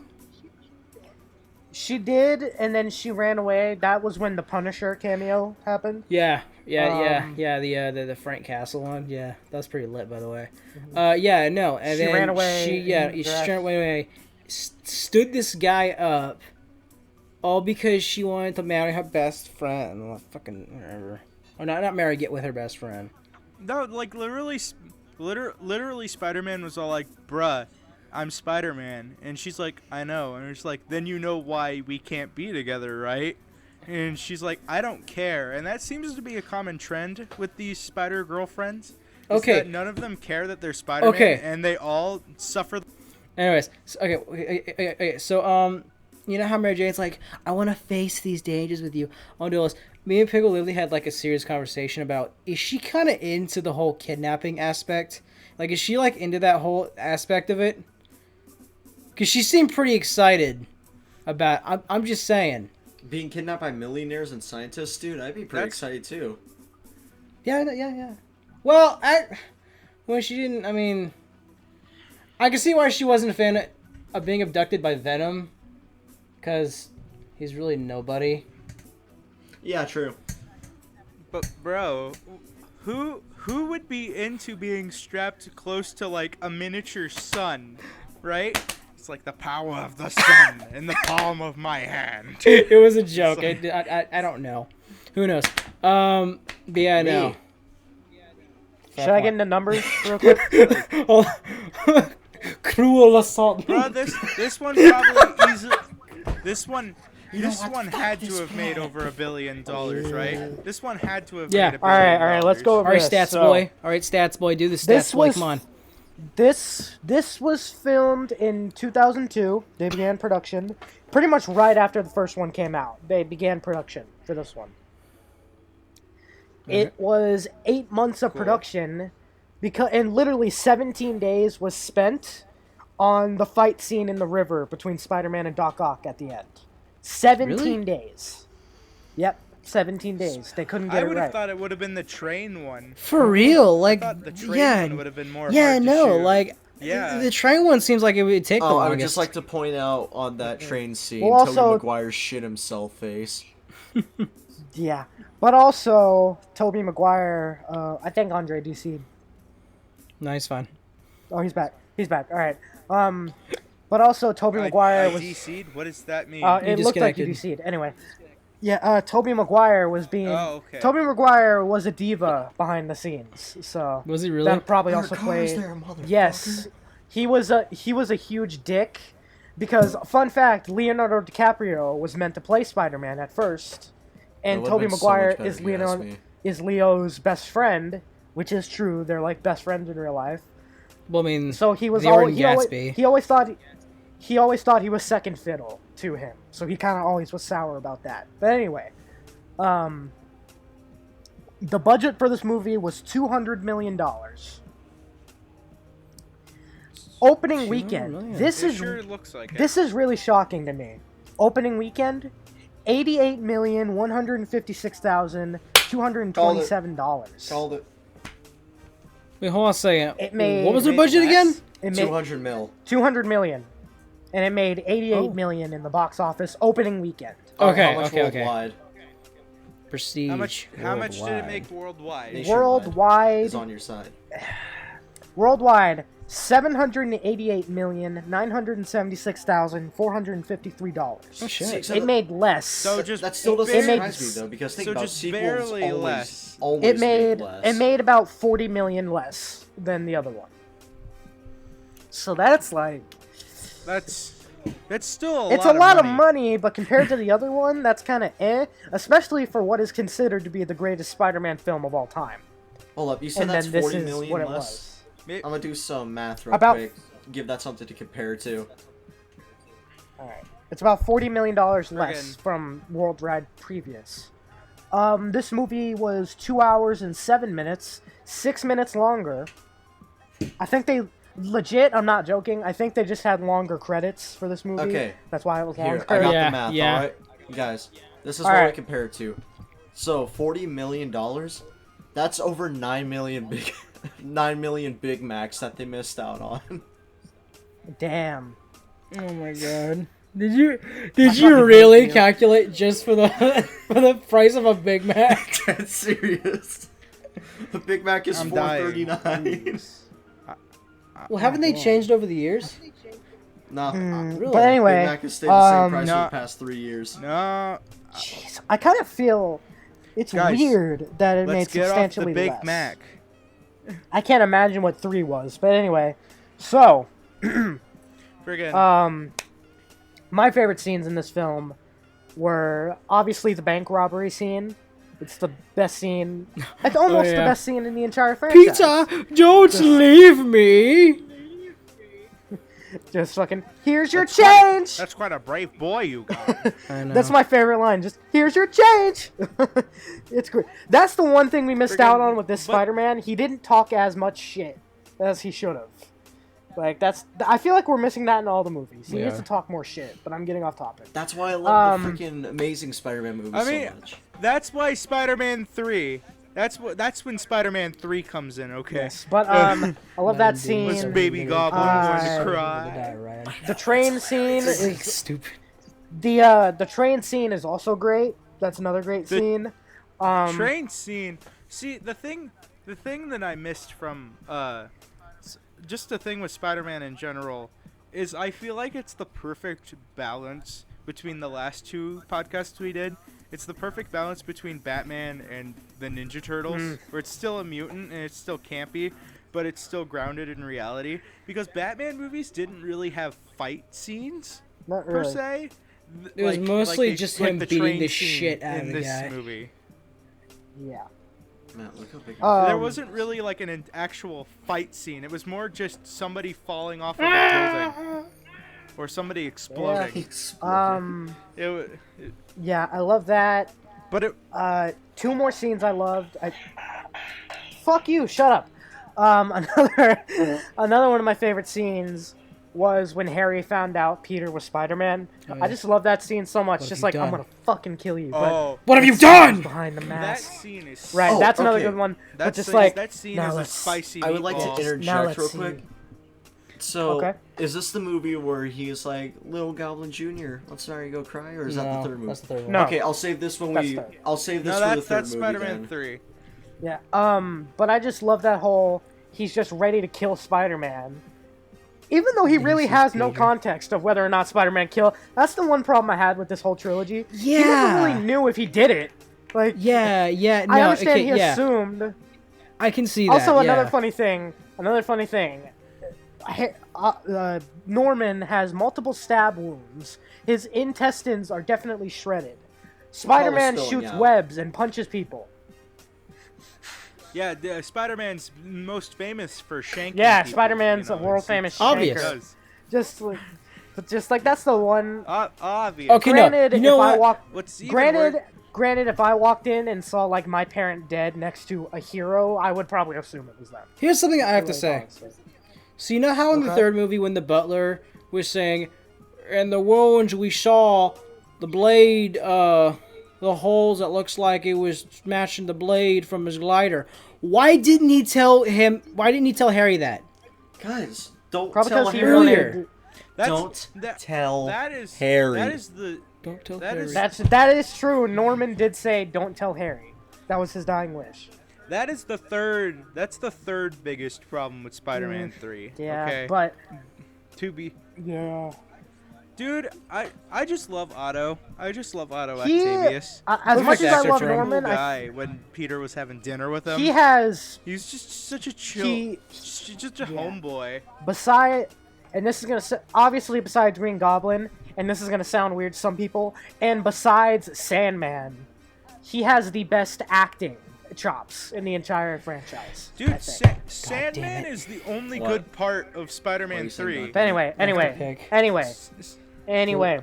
She did, and then she ran away. That was when the Punisher cameo happened. Yeah. Um, The Frank Castle one. Yeah, that was pretty lit, by the way. Yeah, no, and She then ran away She in the she dress. ran away. Stood this guy up, all because she wanted to marry her best friend. Well, fucking whatever. Or not marry, get with her best friend. No, like literally, Spider-Man was all like, "Bruh, I'm Spider-Man," and she's like, "I know," and it's like, "Then you know why we can't be together, right?" And she's like, "I don't care," and that seems to be a common trend with these Spider girlfriends. Is Okay. that none of them care that they're Spider-Man, Okay. and they all suffer. Anyways, okay. So you know how Mary Jane's like, I want to face these dangers with you. I want to do all this. Me and Pickle literally had like a serious conversation about, is she kind of into the whole kidnapping aspect? Like, is she like into that whole aspect of it? Because she seemed pretty excited about. I'm just saying. Being kidnapped by millionaires and scientists, dude, I'd be pretty excited too. Yeah. Well, when she didn't, I mean, I can see why she wasn't a fan of being abducted by Venom, because he's really nobody. Yeah, true. But bro, who would be into being strapped close to like a miniature sun, right? It's like the power of the sun in the palm of my hand. It was a joke. I don't know. Who knows? But yeah, no. Should I get into numbers real quick? Cruel assault. Bro, this one probably easily. This one had to have made over $1 billion, right? This one had to have Yeah. made $1 billion. All right, let's go All over right, this. stats So, boy. All right, stats boy. Do the stats This boy. was- Come on. This was filmed in 2002. They began production pretty much right after the first one came out. They began production for this one. It was 8 months of production, and literally 17 days was spent on the fight scene in the river between Spider-Man and Doc Ock at the end. 17 Really? days. Yep, 17 days. They couldn't get I it would have right. thought it would have been the train one. For real, like, I thought the train yeah, one would have been more yeah, hard to no, shoot. like, Yeah. the train one seems like it would take the Oh, I longest. would just like to point out on that train scene, Well, Tobey also- Maguire's shit himself face. Yeah, but also Tobey Maguire. I think Andre DC'd. Nice, fine. Oh, he's back. He's back. All right. But also Tobey Maguire I was. DC'd? What does that mean? It looked like he disconnected. DC'd. Anyway. Yeah. Tobey Maguire was being. Oh, okay. Tobey Maguire was a diva behind the scenes. So. Was he really? That probably Our also car's played. there, motherfucker. Yes, he was a huge dick, because fun fact, Leonardo DiCaprio was meant to play Spider-Man at first, and would've Tobey been so Maguire much better is if you asked Leonardo me. is Leo's best friend, which is true. They're like best friends in real life. Well, I mean, So he was they were always in Gatsby. he always thought he was second fiddle to him. So he kind of always was sour about that. But anyway, the budget for this movie was $200 million. Opening weekend. million. This It is sure looks like it. this is really shocking to me. Opening weekend, $88,156,227. Called it. Wait, hold on a second. It made- What was their made budget less? again? It made 200 mil. 200 million, and it made 88 million in the box office opening weekend. Okay, How much okay. worldwide? Prestige. How much did it worldwide. make worldwide? Nationwide Worldwide, is on your side. worldwide, $788,976,453. Oh shit. See, so It made less. So just that still doesn't it made- surprise me though, because think so about just sequels barely always, less. always it made less. it made about 40 million less than the other one. So that's like That's still it's a lot of money, but compared to the other one, that's kind of especially for what is considered to be the greatest Spider-Man film of all time. Hold up, you said And that's then this 40 is million what it less? was. I'm gonna do some math real About- quick. Give that something to compare to. All right, it's about $40 million less Friggin- from worldwide previous. This movie was 2 hours and 7 minutes, 6 minutes longer. I think they legit. I'm not joking. I think they just had longer credits for this movie. Okay. That's why it was longer. Here, I got Yeah, the math, yeah. alright? You guys, this is All what I right. compare it to. So, $40 million, that's over 9 million big 9 million Big Macs that they missed out on. Damn. Oh my god. Did you fucking really hate you. calculate just for the for the price of a Big Mac? That's serious. The Big Mac is I'm dying. $4.39. Well, haven't they changed over the years? Nah, Really? But anyway, Big Mac has stayed the same price for no. the past 3 years. No, jeez, I kind of feel it's Guys, weird that it made let's get off the substantially Big less. Mac. I can't imagine what 3 was, but anyway. So, Friggin' my favorite scenes in this film were obviously the bank robbery scene. It's the best scene. It's almost the yeah. best scene in the entire franchise. Peter, don't leave me. Just fucking, here's your change! that's quite a brave boy you got. I know. That's my favorite line. Just, here's your change! It's great. That's the one thing we missed Friggin- out on with this but- Spider-Man. He didn't talk as much shit as he should have. Like, I feel like we're missing that in all the movies. He We needs are. to talk more shit, but I'm getting off topic. That's why I love the Um, freaking Amazing Spider-Man movie I mean, so much. that's why Spider-Man 3. That's when Spider-Man 3 comes in. Okay. Yes, but I love that Was scene. Baby Goblin going to cry? The train scene is Stupid. the train scene is also great. That's another great The scene. Train scene. See, the thing that I missed from just the thing with Spider-Man in general is I feel like it's the perfect balance between the last 2 podcasts we did. It's the perfect balance between Batman and the Ninja Turtles, where it's still a mutant and it's still campy, but it's still grounded in reality. Because Batman movies didn't really have fight scenes Not per really. se. It was mostly just him the beating train the scene shit out of in the this guy. movie. Yeah. Matt, look how big. There Um, wasn't really like an actual fight scene. It was more just somebody falling off of a building or somebody exploding. It, wa- it, Yeah, I love that. but it 2 more scenes I loved. Fuck you, shut up. Another one of my favorite scenes was when Harry found out Peter was Spider-Man. Oh, I yeah. just love that scene so much. What have Just you like, I'm done? gonna fucking kill you. What have you but done? behind the that mask. scene is Right, Oh, that's another okay. good one. But That just scene, like, that scene now is a let's- spicy. I would like meatball. to now interject let's real see. quick. So, Okay. is this the movie where he's like, Little Goblin Jr., let's sorry, go cry, or is that the third movie? That's the third one. No. Okay, I'll save this when That's we. third. I'll save this No, for the that's third that's movie Spider-Man then. 3. Yeah. But I just love that whole. He's just ready to kill Spider-Man. Even though he really sees has no Peter. context of whether or not Spider-Man killed. That's the one problem I had with this whole trilogy. He Yeah. never really knew if he did it. Like, Yeah, no, I understand okay, he yeah. assumed. I can see that. Also, another yeah. funny thing. Norman has multiple stab wounds. His intestines are definitely shredded. Spider-Man spilling shoots out. webs and punches people. Yeah, Spider-Man's most famous for shanking. Yeah, people, Spider-Man's you know, a world it's- famous Obvious. shanker. Does. Just like that's the one. Obvious. Okay, Granted, no, you know if what? I walk, What's even granted, worse- granted, if I walked in and saw like my parent dead next to a hero, I would probably assume it was them. Here's something I have to Like, say. honestly. So you know how in the Okay. third movie when the butler was saying, "And the wounds we saw, the blade, the holes that looks like it was smashing the blade from his glider." Why didn't he tell him? Why didn't he tell Harry that? Guys, Don't Probably tell because he Harry. earlier. Don't tell that is Harry. That is the Don't tell That Harry. is- that is true. Norman did say, "Don't tell Harry." That was his dying wish. that is the third. That's the third biggest problem with Spider-Man 3. Yeah, Okay. but To be, yeah, dude, I just love Otto. I just love Otto He- Octavius. as Perfect much as I actor love for him. Norman, Guy when Peter was having dinner with him. he has He's just such a chill, just a homeboy. beside, and this is gonna obviously besides Green Goblin, and this is gonna sound weird to some people, and besides Sandman, he has the best acting chops in the entire franchise. I Dude, think. Sandman it. is the only What? good part of What are Spider-Man you saying, 3. But anyway,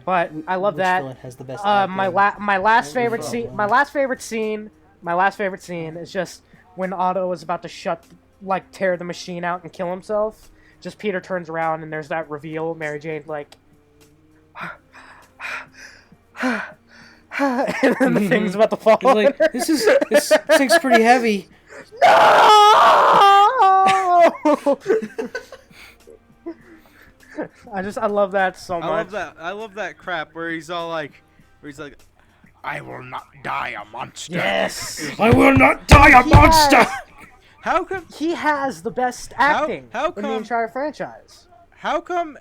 but I love Which that. villain has the best My acting? my last favorite from? scene, my last favorite scene is just when Otto is about to tear the machine out and kill himself. Just Peter turns around and there's that reveal. Mary Jane's like, and then the thing's about to fall. He's like, this thing's pretty heavy. No! I love that so much. I love that crap where he's like, I will not die a monster. Yes. I will not die a He monster. has- How come? He has the best acting how in the come- entire franchise. How come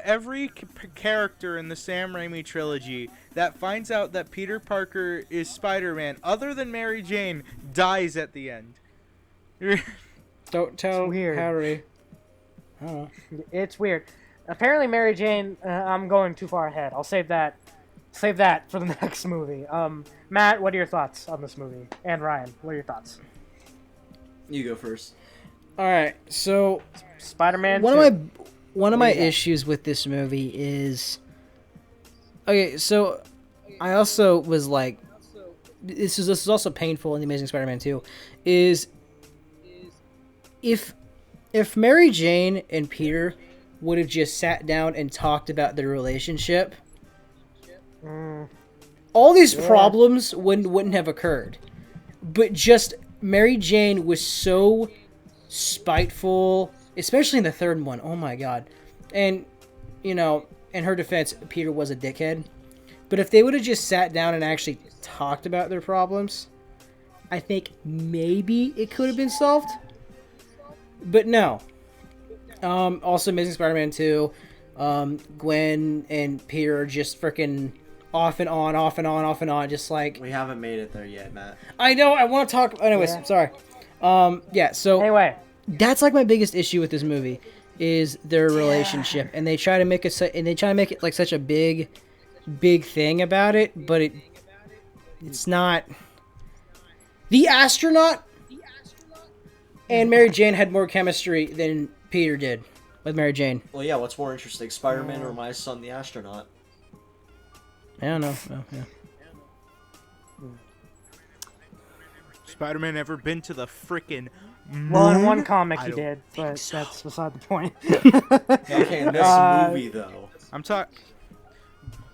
every character in the Sam Raimi trilogy that finds out that Peter Parker is Spider-Man, other than Mary Jane, dies at the end? Don't tell It's weird. Harry. I don't know. It's weird. Apparently, Mary Jane. I'm going too far ahead. I'll save that. Save that for the next movie. Matt, what are your thoughts on this movie? And Ryan, what are your thoughts? You go first. All right, so Spider-Man. one 2. of my What do you got? issues with this movie is so I also was like this is also painful in the Amazing Spider-Man 2 is if Mary Jane and Peter would have just sat down and talked about their relationship, all these problems wouldn't have occurred. But just Mary Jane was so spiteful, especially in the third one. Oh my god. And, you know, in her defense, Peter was a dickhead. But if they would have just sat down and actually talked about their problems, I think maybe it could have been solved. But no. Also, Amazing Spider-Man 2, Gwen and Peter are just freaking off and on, just like... We haven't made it there yet, Matt. I know, I want to talk... Anyways, Yeah. sorry. Yeah, so... Anyway, That's like my biggest issue with this movie, is their relationship, and they try to make it like such a big thing about it, but it's not. The astronaut and Mary Jane had more chemistry than Peter did with Mary Jane. Well, yeah, what's more interesting, Spider-Man or my son, the astronaut? I don't know. Oh, yeah. Spider-Man ever been to the frickin' well, in moon? one comic I he don't did, but that's beside the point. Okay, in this movie, though. I'm talking.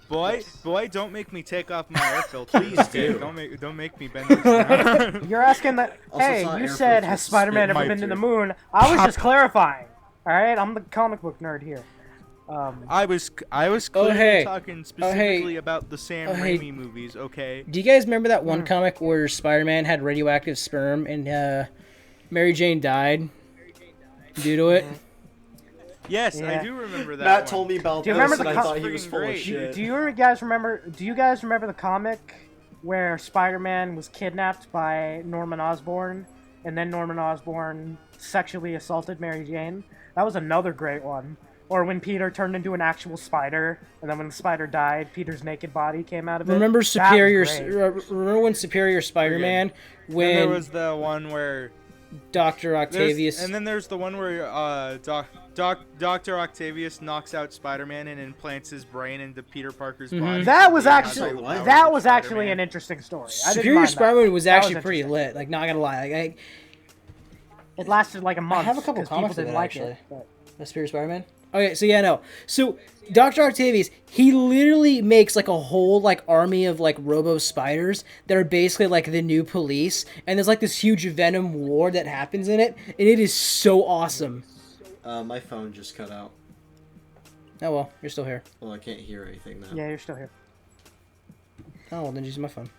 Boy, don't make me take off my air filter. Please do. Don't make me bend this down. You're asking that. Also, Hey, it's not you air said filters, has it's Spider-Man spit ever might been to the too. moon? I was just clarifying. All right, I'm the comic book nerd here. I was clearly hey. talking specifically about the Sam hey. Raimi movies. Okay. Do you guys remember that one comic where Spider-Man had radioactive sperm and Mary Jane died due to it? Yes, Yeah. I do remember that. Matt one. told me about Do you this, remember and the I thought he was freaking full of great. shit. Do you guys remember? Do you guys remember the comic where Spider-Man was kidnapped by Norman Osborn, and then Norman Osborn sexually assaulted Mary Jane? That was another great one. Or when Peter turned into an actual spider, and then when the spider died, Peter's naked body came out of it. Remember That was Superior? great. Remember when Superior Spider-Man, And when there was the one where Dr. Octavius? and then there's the one where Dr. Octavius knocks out Spider-Man and implants his brain into Peter Parker's body. That was So he has actually all the powers that of was actually Spider-Man. an interesting story. I didn't Superior mind that. Spider-Man was That actually pretty interesting. lit. Like, not gonna lie. Like, It lasted like a month. have a couple 'cause comics people of didn't it, like actually. it. But The Superior Spider-Man? Okay, so yeah, no. So, Dr. Octavius, he literally makes, like, a whole, like, army of, like, robo-spiders that are basically, like, the new police. And there's, like, this huge Venom war that happens in it. And it is so awesome. My phone just cut out. Oh well, you're still here. Well, I can't hear anything now. Yeah, you're still here. Oh well, then use my phone.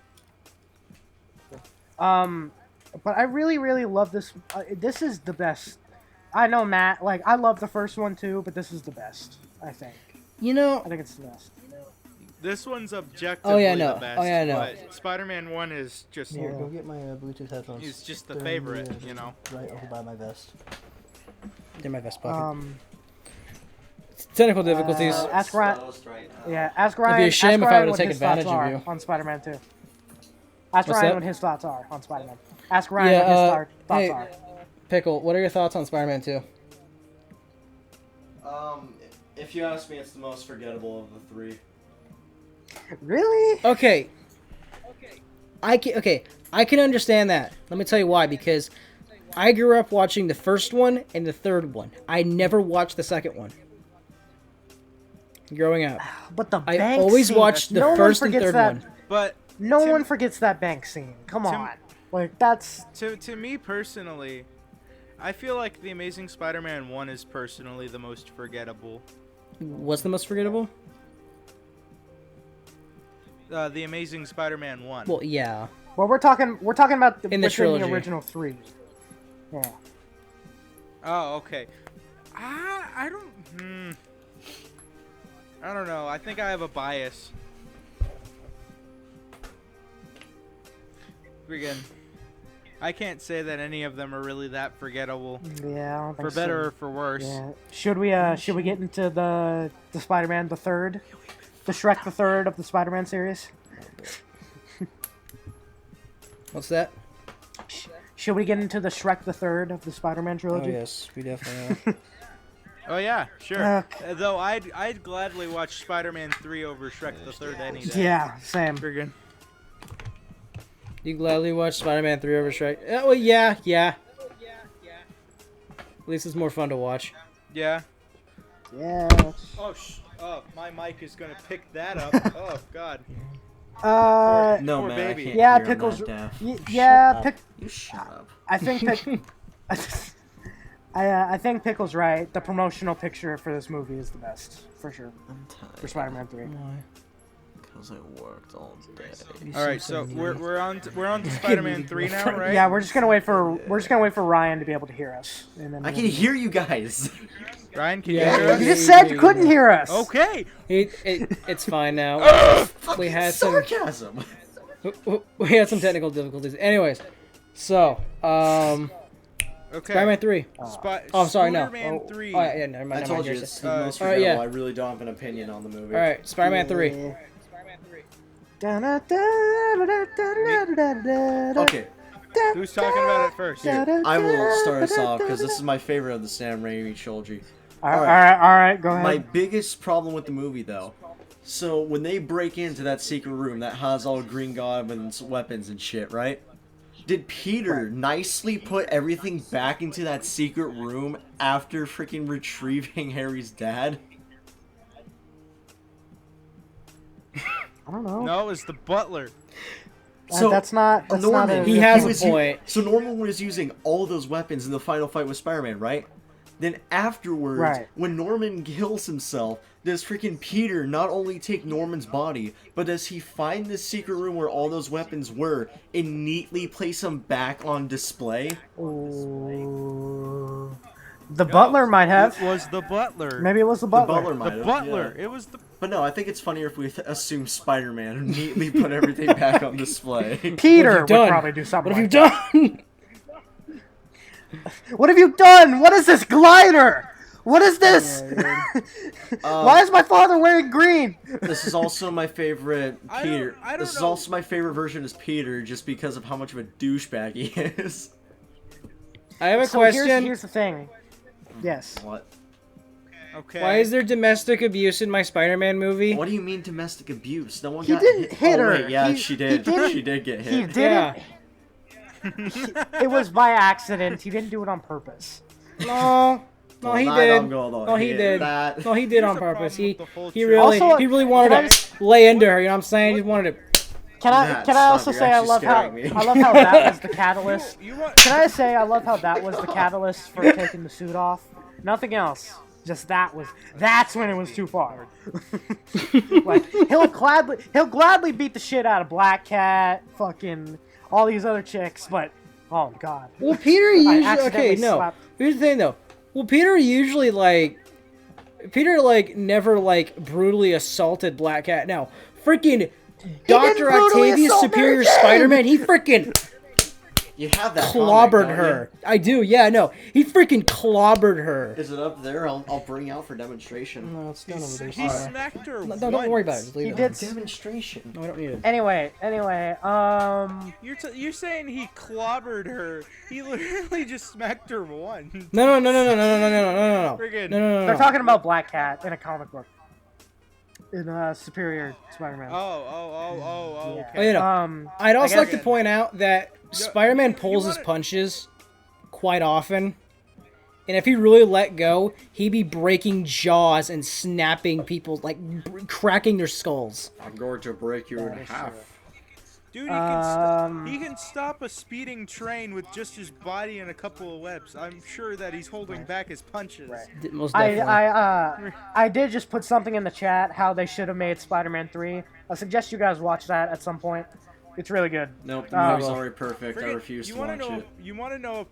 But I really, really love this. This is the best. I know, Matt. Like, I love the first one too, but this is the best. I think. You know. I think it's the best. This one's objectively no. the best. Oh, yeah, I know. But Spider-Man 1 is just Here, go get my Bluetooth headphones. is just the They're favorite, in the, you know. Right over by my vest. They're my vest pocket. Um, Technical difficulties. ask Ryan. Right now. Yeah, ask It'd Ryan. be a shame ask if I Ryan were to what take his advantage thoughts of are you. on Spider-Man 2. Ask What's Ryan that? what his thoughts are on Spider-Man. Ask Ryan Yeah, what his thoughts hey. are. Pickle, what are your thoughts on Spider-Man 2? If you ask me, it's the most forgettable of the three. Really? Okay. I can understand that. Let me tell you why. Because I grew up watching the first one and the third one. I never watched the second one. Growing up, But the I bank always scene, watched the no one first and forgets third that, one. But No to- one forgets that bank scene. Come to- on. Like, that's... to me personally, I feel like The Amazing Spider-Man 1 is personally the most forgettable. What's the most forgettable? The Amazing Spider-Man 1. Well, yeah. Well, we're talking about In the within trilogy. the original three. Yeah. Oh, okay. I don't. I don't know. I think I have a bias. Again, I can't say that any of them are really that forgettable, Yeah, I don't think for better so. or for worse. Yeah. Should we get into the Spider-Man the third, the Shrek the third of the Spider-Man series? What's that? Should we get into the Shrek the third of the Spider-Man Oh trilogy? yes, we definitely are. Oh yeah, sure. Okay. Though I'd gladly watch Spider-Man 3 over Shrek the Third any day. Yeah, same. Friggin'. You gladly watch Spider-Man 3 over Shrek? Oh, well, yeah. At least it's more fun to watch. Yeah. Yeah. Oh, my mic is gonna pick that up. Oh God. No, Poor man, baby. I can't Yeah, hear Pickles. That deaf. Yeah, You shut up. I think I think Pickle's right. The promotional picture for this movie is the best, for sure. I'm tired. For Spider-Man 3. Because I worked all day. All right, so we're on to Spider-Man 3 now, right? Yeah, we're just gonna wait for Ryan to be able to hear us. And then I can hear you guys. Ryan, can Yeah, you hear us? You just said you couldn't hear us. Okay. It's fine now. We had some Sarcasm. we had some technical difficulties. Anyways, so Okay. Spider-Man 3. Oh, sorry, no. Spider-Man Oh, 3. oh, yeah, never I mind. told you Never mind. it's the most alright, forgettable. yeah. I really don't have an opinion on the movie. All right, Spider-Man 3. Okay, Who's talking about it first? I will start us off because this is my favorite of the Sam Raimi trilogy. All right, go ahead. My biggest problem with the movie, though, so when they break into that secret room that has all Green Goblin's weapons and shit, right? Did Peter nicely put everything back into that secret room after freaking retrieving Harry's dad? I don't know. No, it was the butler. So that's not Norman, a... He has a was point. So Norman was using all those weapons in the final fight with Spider-Man, right? Then afterwards, Right. when Norman kills himself, does freaking Peter not only take Norman's body, but does he find the secret room where all those weapons were and neatly place them back on display? Ooh. The butler might have. It was the butler. Maybe it was the The butler. butler might The have. butler. yeah. It was the. But no, I think it's funnier if we assume Spider-Man neatly put everything back on display. Peter What have would you done? probably do something What have like you done? What have you done? What is this glider? What is this? Why is my father wearing green? This is also my favorite Peter. I don't This is know. also my favorite version as Peter, just because of how much of a douchebag he is. I have a So question. here's the thing. Yes. What? Okay. Why is there domestic abuse in my Spider-Man movie? What do you mean domestic abuse? No one He got didn't hit oh, her. Wait, yeah, He- she he did. didn't- She did get He hit. didn't. Yeah. It was by accident. He didn't do it on purpose. No, Well, he not did. on Gold, No, he hit did. That. No, he did on the purpose. problem He with the whole he trip. really Also, he really can wanted I to lay into her. You know what I'm saying? He just wanted to. Can Matt, I stop, also you're say I actually love how scaring me. I love how that was the catalyst? You want? Can I say I love how that was the catalyst for taking the suit off? Nothing else. Just that's when it was too far. Like he'll gladly beat the shit out of Black Cat, fucking all these other chicks, but oh god. Well, Peter usually accidentally slapped- Here's the thing though. Well, Peter usually never like brutally assaulted Black Cat. Now, freaking Dr. brutally Octavius assault Superior Mary Jane! Spider-Man, he freaking You have that clobbered comic, don't her. I do, yeah, no. He freaking clobbered her. you? Is it up there? I'll bring out for demonstration. No, it's not over there. He smacked her. No, don't worry about it. Just leave He it. did. Demonstration. No, I don't need it. Anyway, You're saying he clobbered her? He literally just smacked her once. No. Friggin'. No. they're talking about Black Cat in a comic book. In Superior Spider-Man. Oh, Yeah. Oh, you know, I'd also I like guess- to point out that Spider-Man pulls his wanna- punches quite often. And if he really let go, he'd be breaking jaws and snapping people, like cracking their skulls. I'm going to break you in That is half. true. Dude, he can stop a speeding train with just his body and a couple of webs. I'm sure that he's holding back his punches. Right. Most definitely. I did just put something in the chat how they should have made Spider-Man 3. I suggest you guys watch that at some point. It's really good. Nope, the movie's well. already perfect. I Friggin', refuse to wanna watch know? it. You want to know?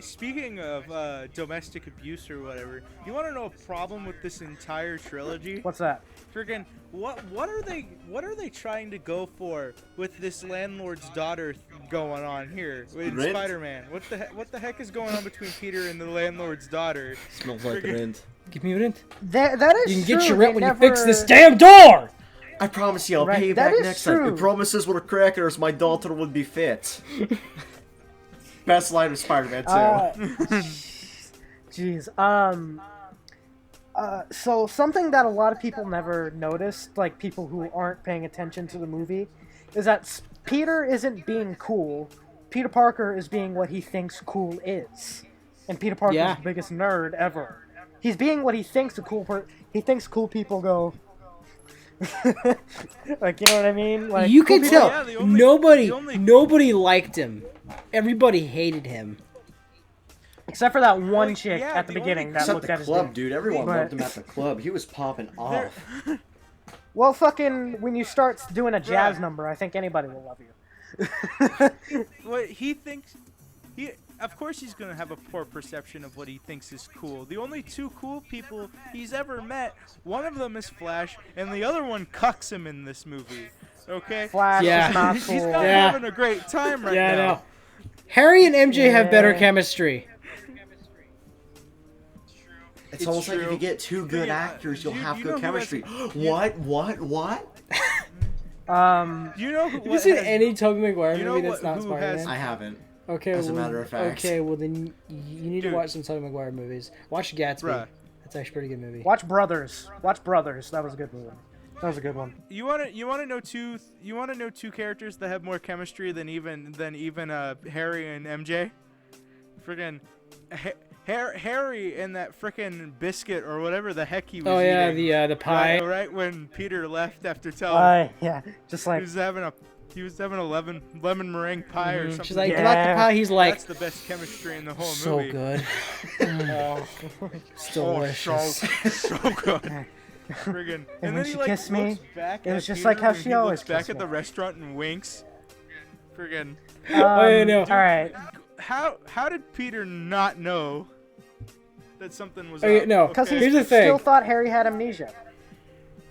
Speaking of domestic abuse or whatever, you want to know a problem with this entire trilogy? What's that? Friggin', what are they trying to go for with this landlord's daughter going on here with Rent? Spider-Man? What the heck is going on between Peter and the landlord's daughter? Smells like Friggin'. rent. Give me a rent. That is You can true. get your They rent when never... you fix this damn door! I promise you, I'll Right, pay you that back is next time. true. Your promises were crackers. My daughter would be fit. Best line of Spider-Man 2. Jeez. So something that a lot of people never noticed, like people who aren't paying attention to the movie, is that Peter isn't being cool. Peter Parker is being what he thinks cool is, and Peter Parker's Yeah. the biggest nerd ever. He's being what he thinks he thinks cool people go. Like, you know what I mean? Like, You cool can people- tell. yeah, the only- nobody, the only- nobody liked him. Everybody hated him. except for that one Well, chick yeah, at the the beginning only- that Except looked the at his club, dick. dude. Everyone But- loved him at the club. He was popping off. Well, fucking, when you start doing a jazz number, I think anybody will love you. What he thinks, of course he's gonna have a poor perception of what he thinks is cool. The only two cool people he's ever met, one of them is Flash, and the other one cucks him in this movie. Okay? Flash Yeah. is not He's cool. not Yeah. having a great time right Yeah, I now. know. Harry and MJ have better Yeah. chemistry. It's almost like if true. you get two good Yeah, actors, you'll you- have you good know who has- chemistry. you- What? You know who? Have you what seen has- any Tobey Maguire you know movie that's what- not who has- Spider-Man? I haven't. Okay, as a well, matter of fact. Okay, well then you need to Dude. watch some Tobey Maguire movies. Watch Gatsby. Bruh. That's actually a pretty good movie. Watch Brothers. Watch Brothers. That was a good movie. That was a good one. You wanna know two characters that have more chemistry than even Harry and MJ? Friggin' Harry and that frickin' biscuit or whatever the heck he was Oh yeah, eating. the pie. Right when Peter left after telling Yeah, just he like was having a lemon meringue pie or something. She's like, Yeah. you like the pie? He's like, That's the best chemistry in the whole so movie. good. It's delicious. So good. Friggin'. And when then she he like kissed me, looks back it was at just Peter like how and she he always looks back kissed at me. the restaurant and winks. Friggin'. Oh, yeah, no. All right. How did Peter not know that something was Okay, up? no, Because Here's he the thing. still thought Harry had amnesia.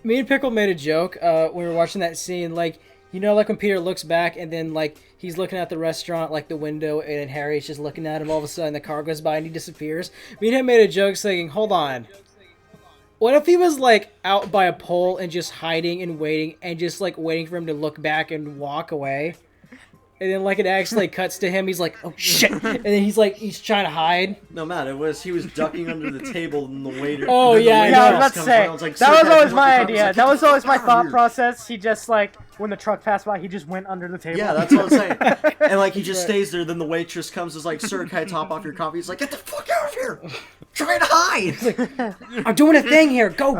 Me and Pickle made a joke when we were watching that scene. Like, you know, like when Peter looks back and then like he's looking at the restaurant, like the window, and then Harry's just looking at him. All of a sudden, the car goes by and he disappears. Me and him made a joke saying, "Hold on, what if he was like out by a pole and just hiding and just like waiting for him to look back and walk away?" And then like it actually cuts to him. He's like, "Oh shit!" And then he's trying to hide. No, Matt, he was ducking under the table and the waiter. Oh, then the yeah, I waitress know. Yeah, I was about to comes say, around, it's like, that "Sir, was can I always come my up with idea. you?" That was always my "Get the fuck thought out of here." process. He just like, when the truck passed by, he just went under the table. Yeah, that's what I'm saying. And like he just stays there. Then the waitress comes, is like, "Sir, can I top off your coffee?" He's like, "Get the fuck out of here! Try to hide." I'm doing a thing here. Go.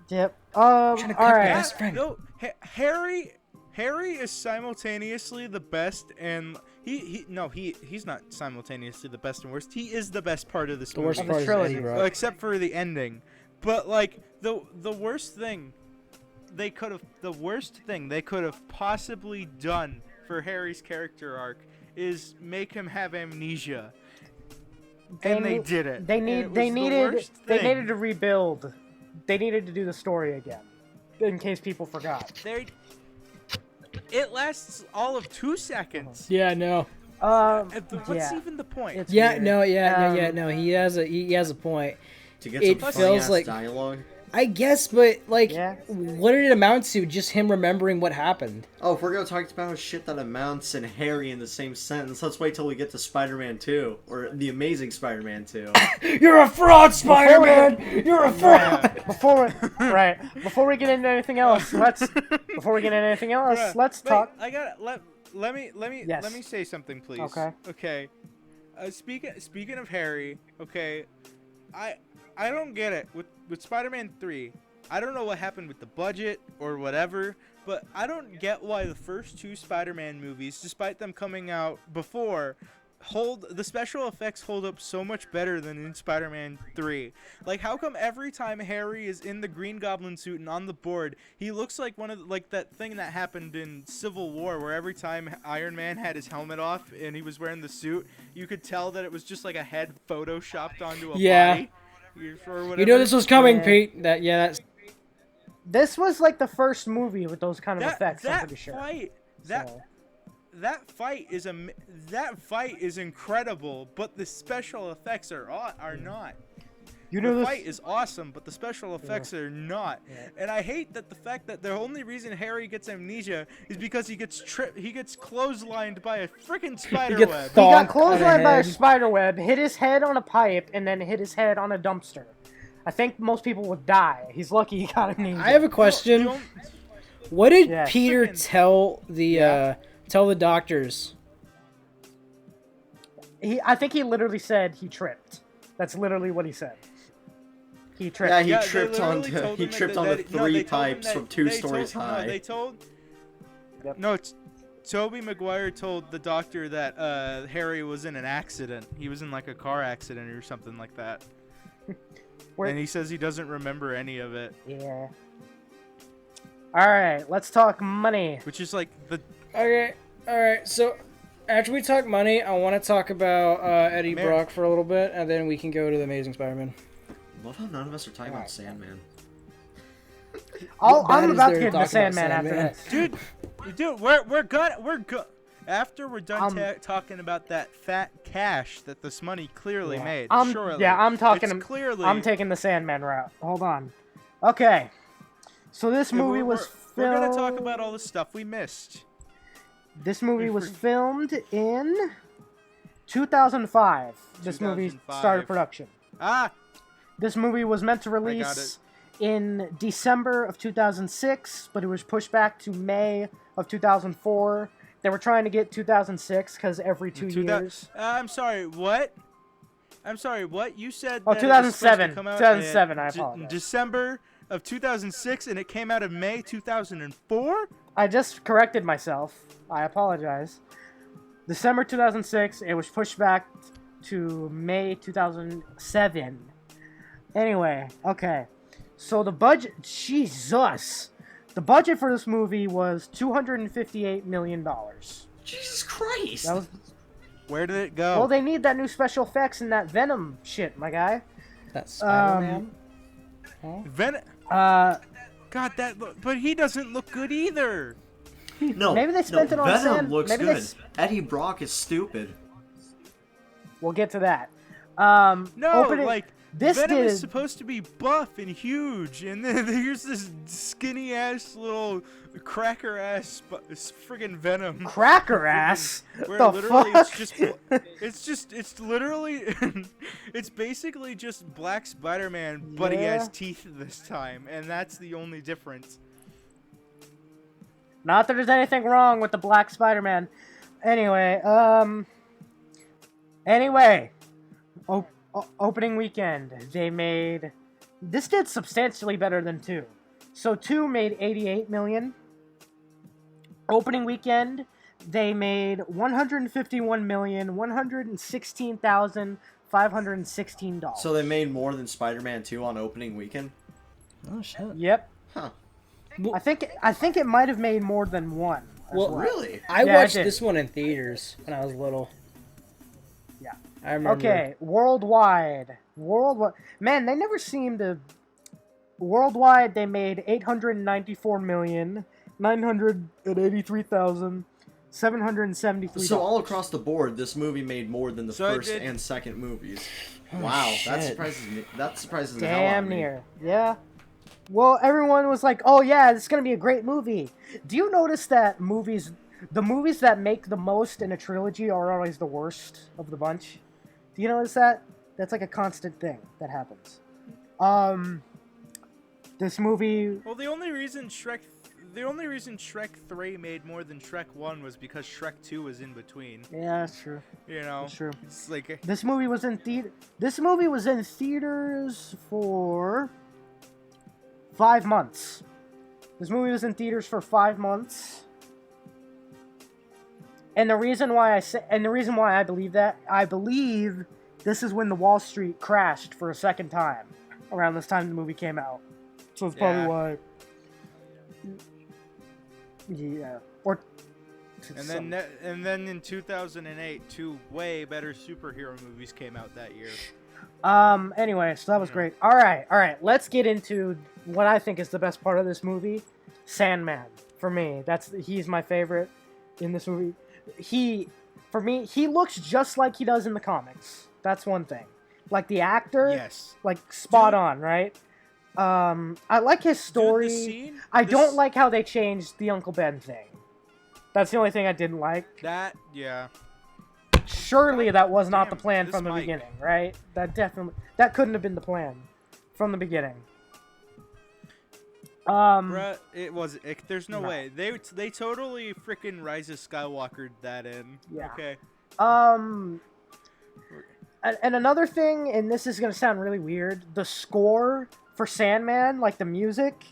Yep. Trying to cut All right. best friend. No, Harry Harry is simultaneously the best and he's not simultaneously the best and worst. He is the best part of this The movie. worst part is trilogy. Eddie Brock. Except for the ending. But like the worst thing they could have possibly done for Harry's character arc is make him have amnesia. And they did it. They And it was they the needed worst they thing. needed to rebuild. They needed to do the story again, in case people forgot. It lasts all of 2 seconds. Yeah, no. What's Yeah. even the point? It's Yeah, weird. no. He has a point. To get It some feels funny-ass like- dialogue. I guess, but like, Yeah. what did it amount to? Just him remembering what happened. Oh, if we're gonna talk about shit that amounts and Harry in the same sentence, let's wait till we get to Spider-Man 2, or The Amazing Spider-Man 2. You're a fraud, Spider-Man. You're a fraud. Before we get into anything else, let's Wait, talk. I got let me Yes. say something, please. Okay. Okay. Speaking of Harry, okay, I don't get it with Spider-Man 3. I don't know what happened with the budget or whatever, but I don't get why the first 2 Spider-Man movies, despite them coming out before, the special effects hold up so much better than in Spider-Man 3. Like, how come every time Harry is in the Green Goblin suit and on the board, he looks like one of that thing that happened in Civil War, where every time Iron Man had his helmet off and he was wearing the suit, you could tell that it was just like a head photoshopped onto a body. Or whatever. You know this was coming, Yeah. Pete. That's This was like the first movie with those kind of effects. I'm pretty sure. That fight is incredible, but the special effects are not. You know The this. fight is awesome, but the special effects are not. Yeah. And I hate that the fact that the only reason Harry gets amnesia is because he gets clotheslined by a freaking spider gets web. He got Bonk clotheslined by a head. spider web, hit his head on a pipe, and then hit his head on a dumpster. I think most people would die. He's lucky he got amnesia. I have a question. The only- What did Yeah. Peter Freaking- tell the doctors? I think he literally said he tripped. That's literally what he said. He tripped. Yeah, he Yeah, tripped they literally onto told he him tripped that- onto that- no, 3 they told him pipes that- from 2 they stories told- high. No, they told. Yep. No, Tobey Maguire told the doctor that Harry was in an accident. He was in like a car accident or something like that. And he says he doesn't remember any of it, Yeah. All right, let's talk money. which is like the Okay, all right. So after we talk money, I want to talk about Eddie Mer- Brock for a little bit, and then we can go to the Amazing Spider-Man. Love how none of us are talking about Alright. Sandman. What bad I'm is about there to to get into talk about Sandman after Sandman? this. dude. We're good. After we're done Um, talking about that fat cash that this money clearly Yeah. made. I'm surely. talking. It's clearly. I'm taking the Sandman route. Hold on. Okay. So this movie we're, was we're filmed. gonna talk about all the stuff we missed. This movie was filmed in 2005. This movie 2005. started production. Ah, This movie was meant to got release in December of 2006, but it was pushed back to May of 2004. They were trying to get 2006 because every 2 years. I'm sorry. What? You said Oh, that it was supposed to 2007. come out 2007, I in apologize. December of 2006, and it came out in May 2004. I just corrected myself. I apologize. December 2006. It was pushed back to May 2007. Anyway, okay. So the budget, Jesus. The budget for this movie was $258 million. Jesus Christ! That was, Where did it go? well, they need that new special effects and that Venom shit, my guy. That's Spider-Man. Venom. Uh, God, but he doesn't look good either. No, Maybe they spent no, it on Venom Sand- looks maybe they good. s- Eddie Brock is stupid. we'll get to that. No, Opening- like this Venom did- is supposed to be buff and huge, and then here's this skinny ass little cracker ass friggin' Venom. Cracker ass. Where The literally fuck? it's literally it's basically just black Spider-Man, but he Yeah. has teeth this time, and that's the only difference. Not that there's anything wrong with the Black Spider-Man. Anyway, opening weekend, they made... This did substantially better than 2. So 2 made $88 million. Opening weekend, they made $151,116,516. So they made more than Spider-Man 2 on opening weekend? Oh shit. Yep. Huh. I think it might have made more than one. as Well, Really? I Yeah, I watched did. this one in theaters when I was little. Yeah. I remember. Okay, worldwide. Man, they never seem to. Worldwide, they made $894,983,773. So all across the board, this movie made more than the So it first did- and second movies. Oh, Wow, that shit. surprises me. That surprises the hell out Damn of me. near. Yeah. Well, everyone was like, "Oh yeah, this is gonna be a great movie." Do you notice that the movies that make the most in a trilogy are always the worst of the bunch? Do you notice that? That's like a constant thing that happens. This movie. Well, the only reason Shrek 3 made more than Shrek 1 was because Shrek 2 was in between. Yeah, that's true. You know, That's true. it's like This movie was in theaters for 5 months. This movie was in theaters for 5 months. And the reason why I believe that, I believe this is when the Wall Street crashed for a second time around this time the movie came out. So it's probably Yeah. why. Yeah. Or. and then in 2008, 2 way better superhero movies came out that year. Anyway, so that was great. All right. Let's get into what I think is the best part of this movie, Sandman. For me, he's my favorite in this movie. He looks just like he does in the comics. That's one thing. Like the actor, Yes. like spot Dude. on, right? I like his story. I don't like how they changed the Uncle Ben thing. That's the only thing I didn't like. that. Yeah. Surely that was not the Damn, plan this from the mic. beginning, right? That couldn't have been the plan from the beginning. Bruh, there's no No. way. They totally freaking Rise of Skywalkered that in. Yeah. Okay. And another thing, and this is gonna sound really weird, the score for Sandman, like the music,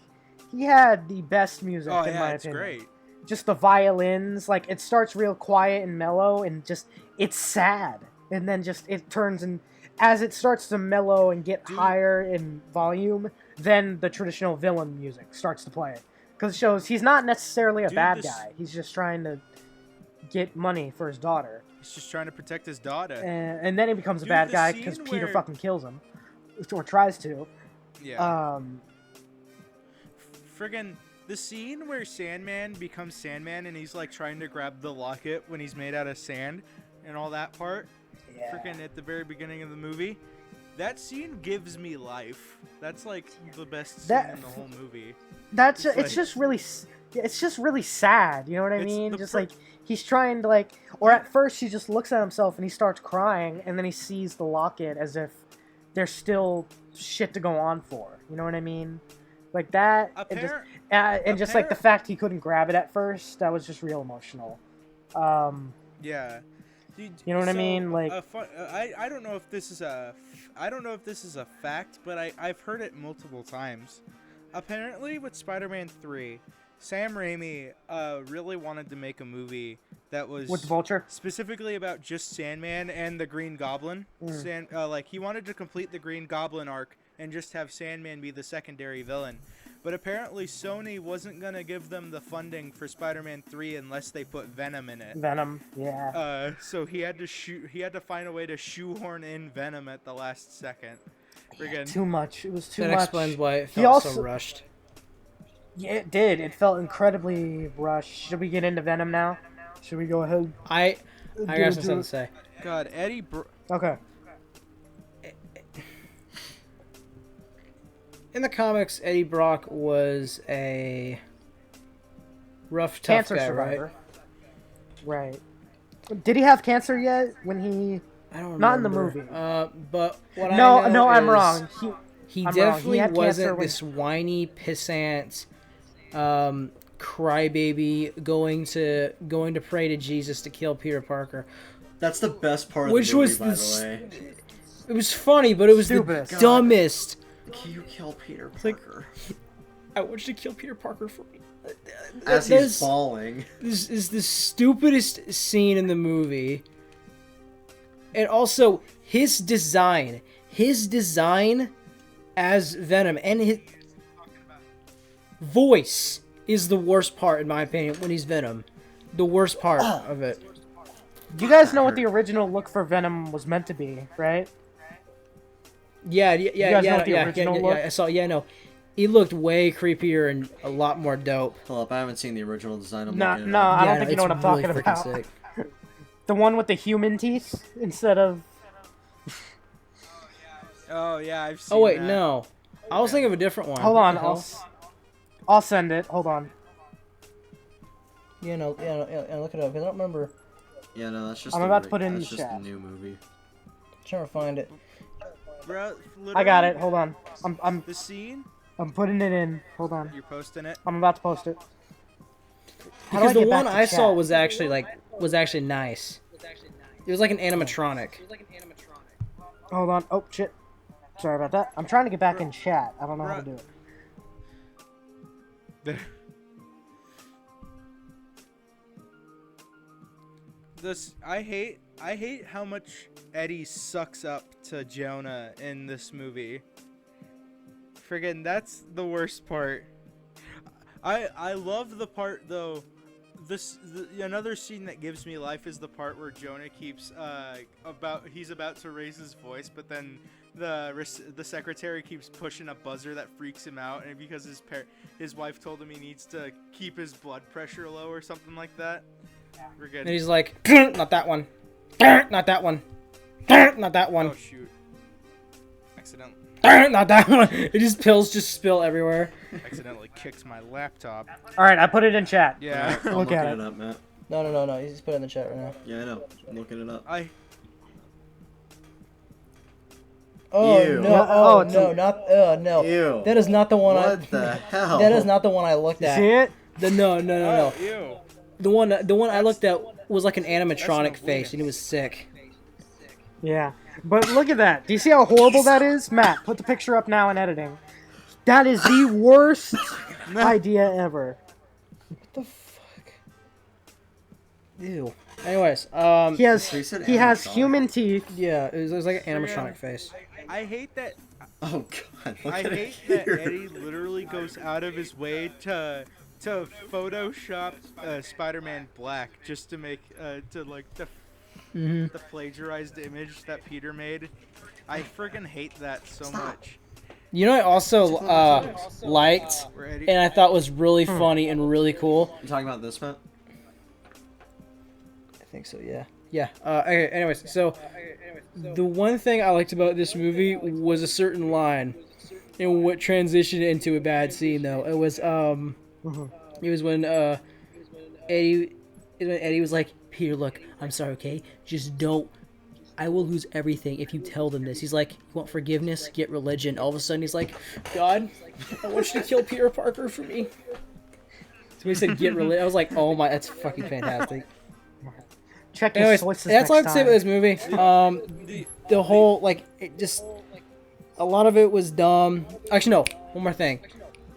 he had the best music Oh in yeah, my it's opinion. great. Just the violins, like it starts real quiet and mellow, and just it's sad, and then just it turns and as it starts to mellow and get higher in volume, then the traditional villain music starts to play, because it shows he's not necessarily a Dude, bad this- guy. He's just trying to get money for his daughter. He's just trying to protect his daughter. And then he becomes a Dude, bad the guy scene because Peter where- fucking kills him, or tries to. Yeah. Friggin' the scene where Sandman becomes Sandman and he's like trying to grab the locket when he's made out of sand and all that part. Yeah. Freaking at the very beginning of the movie. That scene gives me life. That's like the best scene in the whole movie. That's It's it's like- just really it's just really sad. You know what I It's mean? the Just fir- like he's trying to like, or at first he just looks at himself and he starts crying, and then he sees the locket as if there's still shit to go on for. You know what I mean? Like that. And just like the fact he couldn't grab it at first, that was just real emotional. Yeah. Dude, You know what I mean? Like- I don't know if this is a fact, but I've heard it multiple times. Apparently, with Spider-Man 3, Sam Raimi really wanted to make a movie that was With the Vulture. specifically about just Sandman and the Green Goblin. Like he wanted to complete the Green Goblin arc and just have Sandman be the secondary villain. But apparently Sony wasn't gonna give them the funding for Spider-Man 3 unless they put Venom in it. Venom. Yeah. So he had to find a way to shoehorn in Venom at the last second. Friggin' Too much. It was too That much. explains why it He felt so also- rushed. Yeah, it did. It felt incredibly rushed. Should we get into Venom now? Should we go ahead? I Get got into something it? to say. God, Okay. In the comics, Eddie Brock was a rough, tough Cancer guy, survivor. Right. Did he have cancer yet when he? I don't remember. Not in the movie. But what No, I know I'm is wrong. He I'm wrong. He definitely had cancer wasn't when- this whiny pissant crybaby going to pray to Jesus to kill Peter Parker. That's the best part of Which the movie, was by the the way. It was funny, but it was Stupidest. the dumbest. Can you kill Peter like- Parker? I want you to kill Peter Parker for me. As There's- he's falling. This is the stupidest scene in the movie. And also, his design as Venom and his voice is the worst part, in my opinion, when he's Venom. The worst part of it. You guys know what the original look for Venom was meant to be, right? Yeah, guys know what the original look? I saw. Yeah, no, he looked way creepier and a lot more dope. Hold up, I haven't seen the original design. I'm No, looking it no, up. I don't Yeah, think you know it's what I'm really talking freaking about. sick. The one with the human teeth instead of. Oh yeah, I've seen. Oh wait, that. no, I was thinking of a different one. Hold What on, the hell? I'll send it. Hold on. Yeah, look it up because I don't remember. Yeah, no, that's just. I'm a about to put it in that's the just a chat. new movie. Trying to find it. Bro, I got it. literally, Hold on. I'm The scene, putting it in. Hold on. you're posting it. I'm about to post it. How do Because the get back one to I saw chat? was actually nice. It was like an animatronic. Hold on. Oh shit. Sorry about that. I'm trying to get back in chat. I don't know how to do it. There. This I hate how much Eddie sucks up to Jonah in this movie. Friggin' that's the worst part. I love the part though. Another scene that gives me life is the part where Jonah keeps he's about to raise his voice, but then the secretary keeps pushing a buzzer that freaks him out, and because his wife told him he needs to keep his blood pressure low or something like that. We're good. And he's like, not that one, not that one, not that one, Oh shoot! Accidentally not that one. It just pills just spill everywhere. kicked my laptop. All right, I put it in chat. Yeah. I'm Look looking at it it. up, Matt. No. You just put it in the chat right now. Yeah, I know. I'm looking it up. Oh Ew. no! Yeah, Oh it's no! Not no! Ew. That is not the one What the hell? That is not the one I looked You at. see it? No. Ew. The one I looked at was like an animatronic That's no face, witness. and it was sick. Yeah. But look at that. Do you see how horrible that is? Matt, put the picture up now in editing. That is the worst idea ever. What the fuck? Ew. Anyways, He has So you said he has animatronic? human teeth. yeah, it was like an animatronic face. I hate that. Oh god. Look I at hate it that here. Eddie literally goes out of his way to Photoshop Spider-Man black just to make the plagiarized image that Peter made. I friggin' hate that so much. You know, what I also liked Where Eddie, and I thought was really funny and really cool. You talking about this, Matt? I think so. Yeah. Yeah. Okay, anyways, so the one thing I liked about this movie was a certain line, and what transitioned into a bad scene though. It was when Eddie was like, Peter, look, I'm sorry, okay? Just don't. I will lose everything if you tell them this. He's like, you want forgiveness? Get religion. All of a sudden, he's like, God, I want you to kill Peter Parker for me. So he said, get religion. I was like, oh my, that's fucking fantastic. Check your Anyways, sources that's all I next have to say about time. this movie. The whole, like, it just, a lot of it was dumb. Actually, no, one more thing.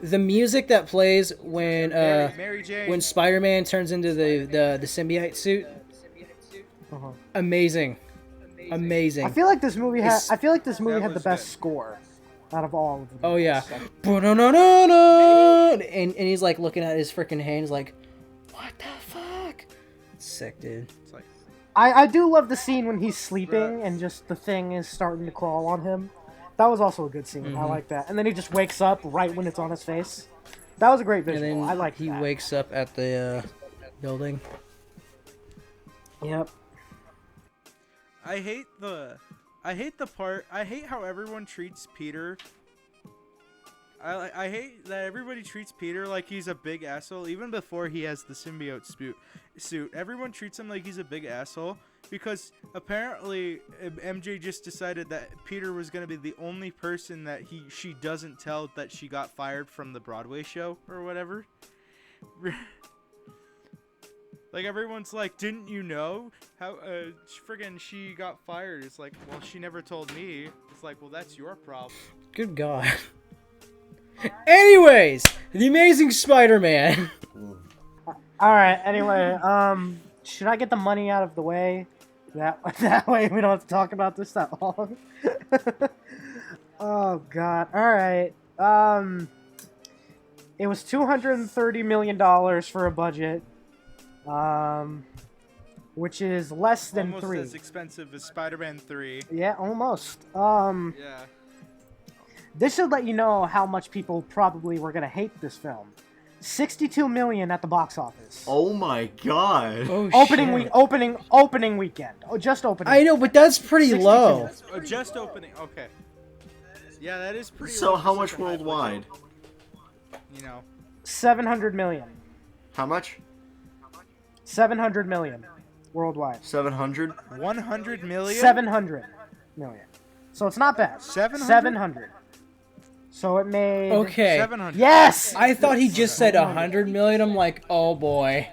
The music that plays when Mary Jane. when Spider-Man turns into the symbiote suit, amazing. I feel like this movie had. It's- I feel like this movie That had the was best good. score out of all of them. Oh yeah, and he's like looking at his freaking hands, like, what the fuck? Sick, dude. It's like, I do love the scene when he's sleeping and just the thing is starting to crawl on him. That was also a good scene. I like that. And then he just wakes up right when it's on his face. That was a great And visual. then I like he that. wakes up at the building. Yep. I hate how everyone treats Peter. I hate that everybody treats Peter like he's a big asshole, even before he has the symbiote suit. Everyone treats him like he's a big asshole because apparently MJ just decided that Peter was gonna be the only person that she doesn't tell that she got fired from the Broadway show or whatever. Like, everyone's like, didn't you know how friggin' she got fired? It's like, well, she never told me. It's like, well, that's your problem. Good God. Anyways, The Amazing Spider-Man. All right. Anyway, should I get the money out of the way? That way we don't have to talk about this that long. Oh God. All right. It was $230 million for a budget. Which is less than Almost 3. as expensive as Spider-Man 3. Yeah, almost. Yeah. This should let you know how much people probably were gonna hate this film. 62 million at the box office. Oh my god. Oh, Opening shit. week, opening weekend. Oh, just opening. I know, but that's pretty 62. low. Just opening. Okay. Yeah, that is pretty. So low how for much such a high budget. worldwide? You know. 700 million. How much? 700 million worldwide. 700? 100 million. 700 million. So it's not bad. 700? 700. So it made. Okay. 700. Yes. I thought he just said 100 million. I'm like, oh boy.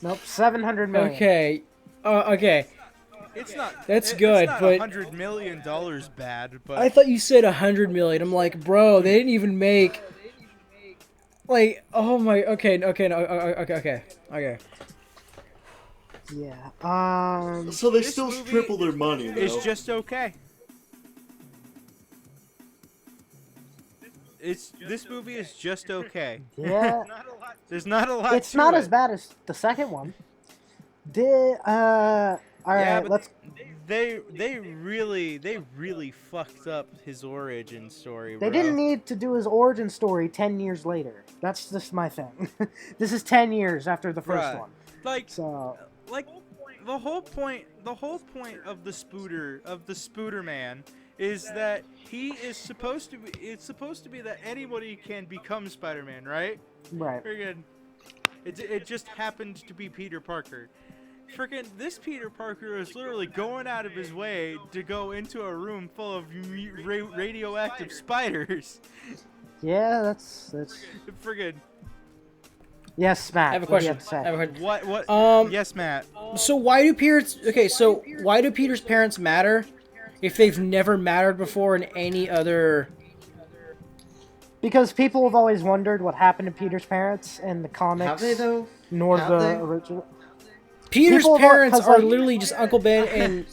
Nope. 700 million. Okay. Okay. It's not. That's good, it's not but- $100 million bad, but I thought you said 100 million. I'm like, bro, they didn't even make. Like, oh my. Okay. Okay. Yeah. So they This still movie triple their money, though. it's just okay. This movie is just okay. Yeah. There's not a lot. It's to not it. as bad as the second one. All right. Yeah, but Let's. they really fucked up his origin story. They bro. didn't need to do his origin story 10 years later. That's just my thing. This is 10 years after the first Bruh. one. like So. like the whole point of the Spooder Man is that he is supposed to be. It's supposed to be that anybody can become Spider-Man, right? Right. Friggin', it just happened to be Peter Parker. Friggin', this Peter Parker is literally going out of his way to go into a room full of radioactive spiders. Yeah, that's. Friggin', Yes, Matt. I have a what do you question. have to say? I have a question. what? Yes, Matt. So why do Peter's why do Peter's parents matter if they've never mattered before in any other? Because people have always wondered what happened to Peter's parents in the comics. Have they, though? Nor Have the they? original. Peter's People have al- parents 'cause, are like- literally just Uncle Ben and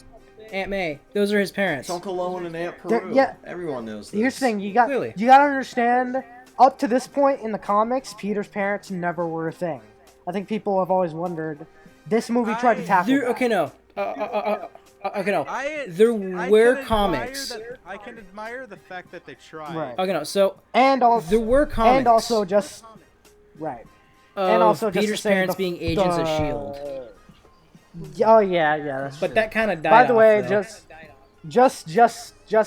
Aunt May. Those are his parents. It's Uncle Owen and Aunt There- Peru. yeah. Everyone knows this. Here's the thing: you got Clearly. to understand. Up to this point in the comics, Peter's parents never were a thing. I think people have always wondered. This movie tried to tackle There, that. okay, no. Okay, no. I Were can comics. I can admire the fact that they tried. Right. Okay, no. So And also, there were comics. and also just right. of And also just Peter's to say parents the- being agents of the- Shield. Oh yeah, that's But true. that kind of died. By the way, off, though. just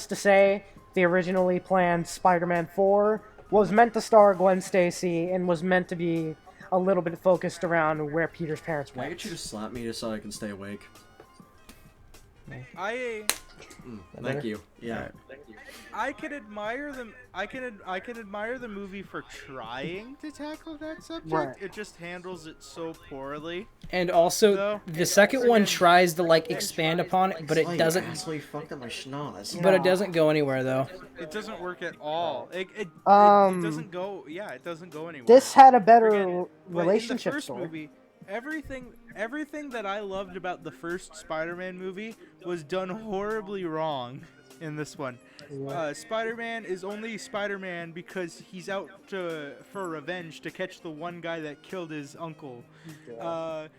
to say, the originally planned Spider-Man 4 was meant to star Gwen Stacy and was meant to be a little bit focused around where Peter's parents Can I went. get you to slap me just so I can stay awake? Thank you. Yeah. I can admire them. I can admire the movie for trying to tackle that subject. Right. It just handles it so poorly. And also, No. the second one tries to like expand upon it, but Oh, it you doesn't. asshole, you fucked up my schnoz. But it doesn't go anywhere though. It doesn't work at all. It doesn't go. Yeah, it doesn't go anywhere. This had a better Friggin- but relationship in the first story. movie, everything that I loved about the first Spider-Man movie was done horribly wrong in this one. Spider-Man is only Spider-Man because he's out for revenge to catch the one guy that killed his uncle. The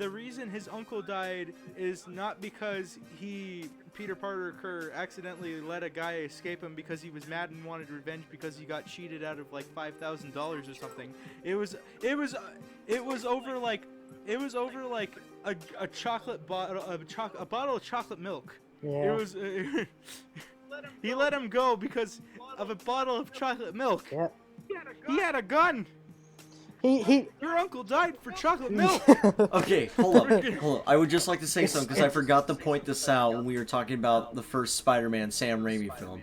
reason his uncle died is not because Peter Parker accidentally let a guy escape him because he was mad and wanted revenge because he got cheated out of like $5,000 or something. It was over like a chocolate bottle, a bottle of chocolate milk. Yeah. It was. He let him go because of a bottle of chocolate milk. Yep. He had a gun. He Your uncle died for chocolate milk. Okay, hold up. I would just like to say something because I forgot to point this out when we were talking about the first Spider-Man Sam Raimi film.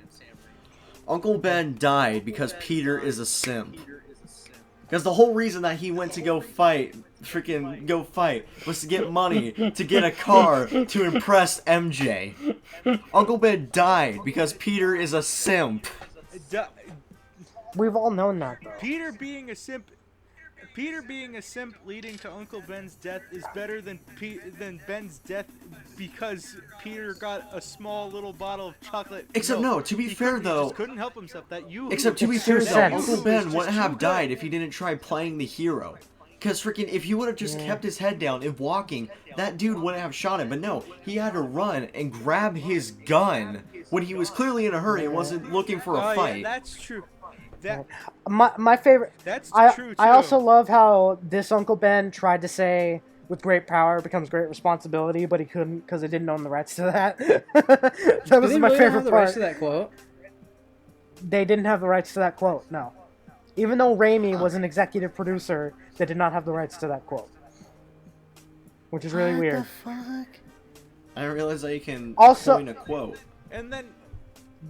Uncle Ben died because Peter is a simp. Because the whole reason that he went to go fight, was to get money, to get a car, to impress MJ. Uncle Ben died because Peter is a simp. We've all known that, though. Peter being a simp leading to Uncle Ben's death is better than Ben's death because Peter got a small little bottle of chocolate. Except no, to be fair though, he just couldn't help himself. Except to be fair though, sense. Uncle Ben wouldn't have died if he didn't try playing the hero. Because freaking, if he would have just kept his head down and walking, that dude wouldn't have shot him. But no, he had to run and grab his gun when he was clearly in a hurry and wasn't looking for a fight. Yeah, that's true. My favorite. That's true too. I also love how this Uncle Ben tried to say, "With great power becomes great responsibility," but he couldn't because he didn't own the rights to that. That was my favorite the part. rights to that quote? They didn't have the rights to that quote. No, even though Raimi was an executive producer, they did not have the rights to that quote, which is really weird. What the fuck? I didn't realize that you can Also- coin a quote. And then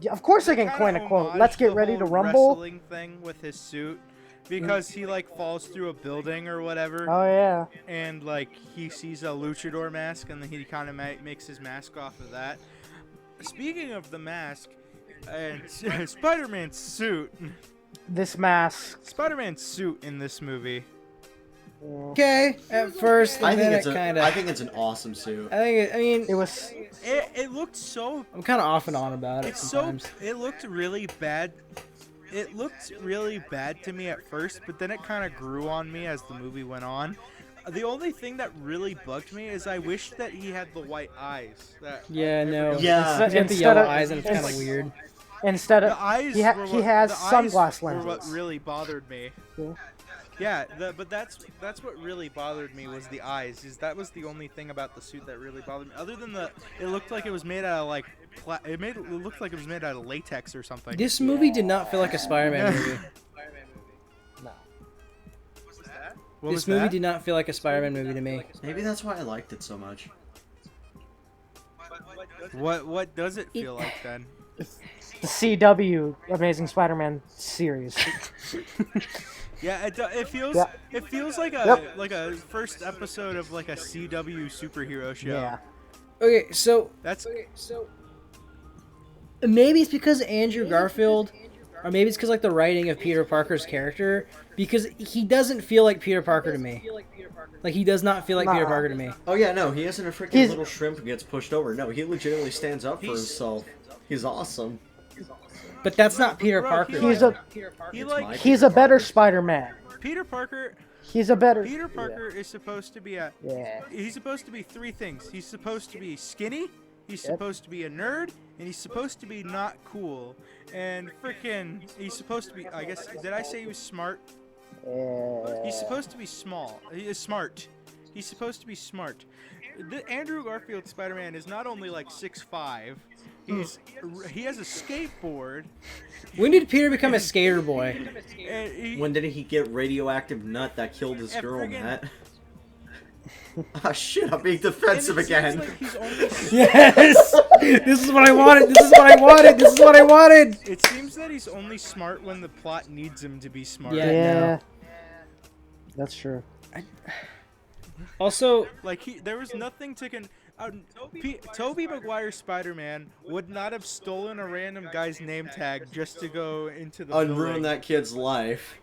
Yeah, of course they can kinda coin a quote. homage Let's get the ready to whole rumble. Wrestling thing with his suit because he like falls through a building or whatever. Oh yeah. And like he sees a luchador mask and then he kind of makes his mask off of that. Speaking of the mask and Spider-Man's suit This mask. in this movie. Okay, at first, and then it kind I of. think it's an awesome suit. I mean, It was. It looked so I'm kind of off and on about it it's sometimes. it looked really bad. It looked really bad to me at first, but then it kind of grew on me as the movie went on. The only thing that really bugged me is I wish that he had the white eyes. Yeah, no. Yeah. He's got the Instead yellow of- eyes, and it's kind of weird. Instead The of eyes he were he what- has the eyes sunglass were lenses. what really bothered me. Yeah. Yeah, but that's what really bothered me was the eyes. That was the only thing about the suit that really bothered me. Other than it looked like it was made out of like it looked like it was made out of latex or something. This movie did not feel like a Spider-Man movie. What This was movie that? did not feel like a Spider-Man movie to me. Maybe that's why I liked it so much. What does it feel like then? The CW Amazing Spider-Man series. Yeah, it feels Yeah. it feels like a Yep. like a first episode of like a CW superhero show. Yeah. Okay, so That's maybe it's because Andrew Garfield, or maybe it's because like the writing of Peter Parker's character, because he doesn't feel like Peter Parker to me. Like he does not feel like Peter Nah. Parker to me. Oh yeah, no, he isn't a freaking He's- little shrimp who gets pushed over. No, he legitimately stands up for He's- himself. He's awesome. But that's not Peter Bro, Parker. He's a he It's like my he's a better Spider-Man. Peter Parker. He's a better. Peter Parker is supposed to be Yeah. he's supposed to be three things. He's supposed to be skinny, he's Yep. supposed to be a nerd, and he's supposed to be not cool. And freaking, he's supposed to be. I guess did I say he was smart? He's supposed to be small. He is smart. He's supposed to be smart. Andrew Garfield Spider-Man is not only like 6'5". He has a skateboard. When did Peter become a skater boy? And When did he get radioactive nut that killed his Yeah, girl, friggin- Matt? Ah shit, I'm being defensive and it seems again. like he's only Yes! This is what I wanted! This is what I wanted! This is what I wanted! It seems that he's only smart when the plot needs him to be smart. Yeah. Yeah. That's true. Also, Like there was nothing to Tobey Maguire's Spider-Man would not have stolen a random guy's name tag just to go into the building. Unruin that kid's life.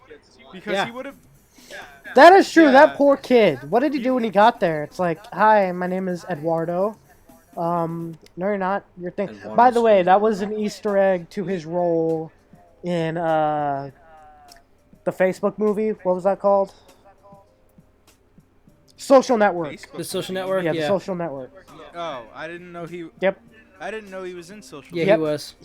Because Yeah. he would have. That is true. Yeah. That poor kid. What did he do when he got there? It's like, hi, my name is Eduardo. No, you're not. You're thinking. Eduardo By the way, Smith. that was an Easter egg to his role in the Facebook movie. What was that called? Social Network. the Social Network? Yeah, Yeah, the Social Network. Oh, I didn't know he. Yep. I didn't know he was in social. Yeah, Yep. he was.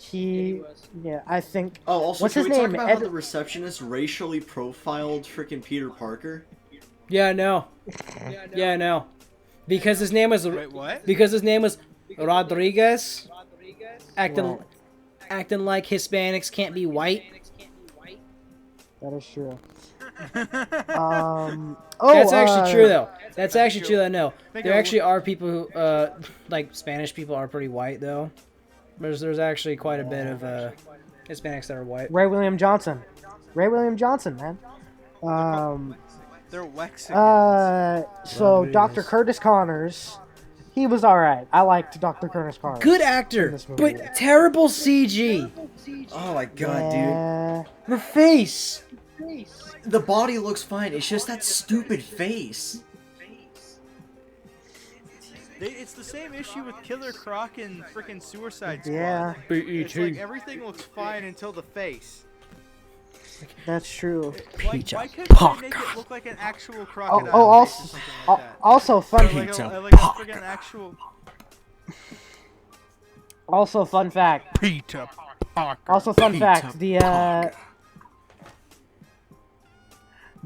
Yeah, I think. Oh, also, What's can his we talk name? about how Ed- the receptionist racially profiled freaking Peter Parker? Yeah, no. Yeah, no. Because his name was Wait, what? because his name was Rodriguez. Acting Right. acting like Hispanics can't be white. That is true. That's actually true though. That's actually true. true though. No, think there I actually are people who like Spanish people are pretty white though. There's actually quite a bit of Hispanics that are white. Ray William Johnson. Ray William Johnson, man. They're Wexicans. So Dr. Curtis Connors, he was alright. I liked Dr. Curtis Connors. Good in actor, this movie. but terrible CG. Oh my god, Yeah. The face. dude. The body looks fine. It's just that stupid face. It's the same issue with Killer Croc and freaking Suicide Squad. Yeah, It's like everything looks fine until the face. that's true. Why Peter couldn't they Parker. make it look like an actual Oh, crocodile? oh face or also, something like that? also fun, Or like Peter a Parker. freaking actual. also fun fact. Peter Parker. Also fun Peter fact.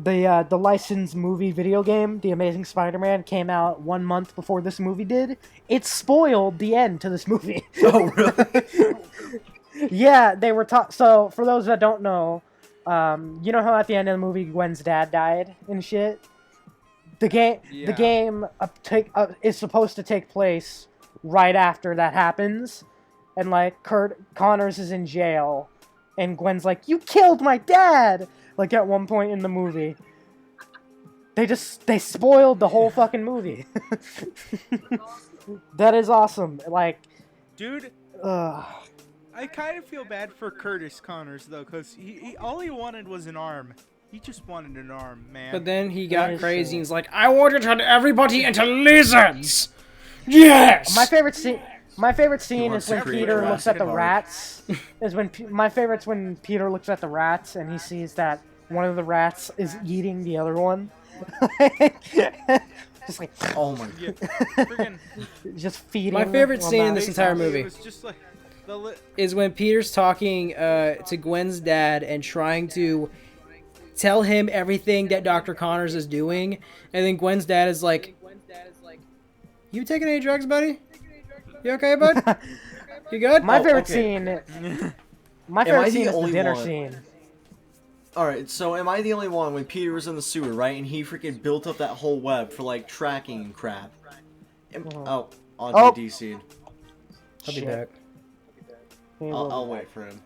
The licensed movie video game, The Amazing Spider-Man, came out 1 month before this movie did. It spoiled the end to this movie. Oh, really? Yeah, they were so for those that don't know, you know how at the end of the movie Gwen's dad died and shit? The game is supposed to take place right after that happens, and like Kurt Connors is in jail, and Gwen's like, "You killed my dad!" Like at one point in the movie. They spoiled the whole fucking movie. That is awesome. Like, Dude, I kind of feel bad for Curtis Connors though, cause he all he wanted was an arm. He just wanted an arm, man. But then he That got is crazy true. and he's like, I want to turn everybody into lizards! Yes! my favorite scene wants is to when create Peter looks at the Jurassic Park. rats. My favorite's when Peter looks at the rats and he sees that one of the rats is eating the other one. Just like, Oh my yeah, freaking. just feeding. My favorite them scene in out. this entire movie It was just like is when Peter's talking to Gwen's dad and trying to tell him everything that Dr. Connors is doing, and then Gwen's dad is like, you taking any drugs, buddy? You okay, bud? You good? My Oh, favorite okay. scene. My Am I favorite the scene is the only dinner one? scene. Alright, so am I the only one when Peter was in the sewer, right? And he freaking built up that whole web for, like, tracking and crap. Oh, Andre Oh. DC'd. I'll be Shit. back. I'll wait for him.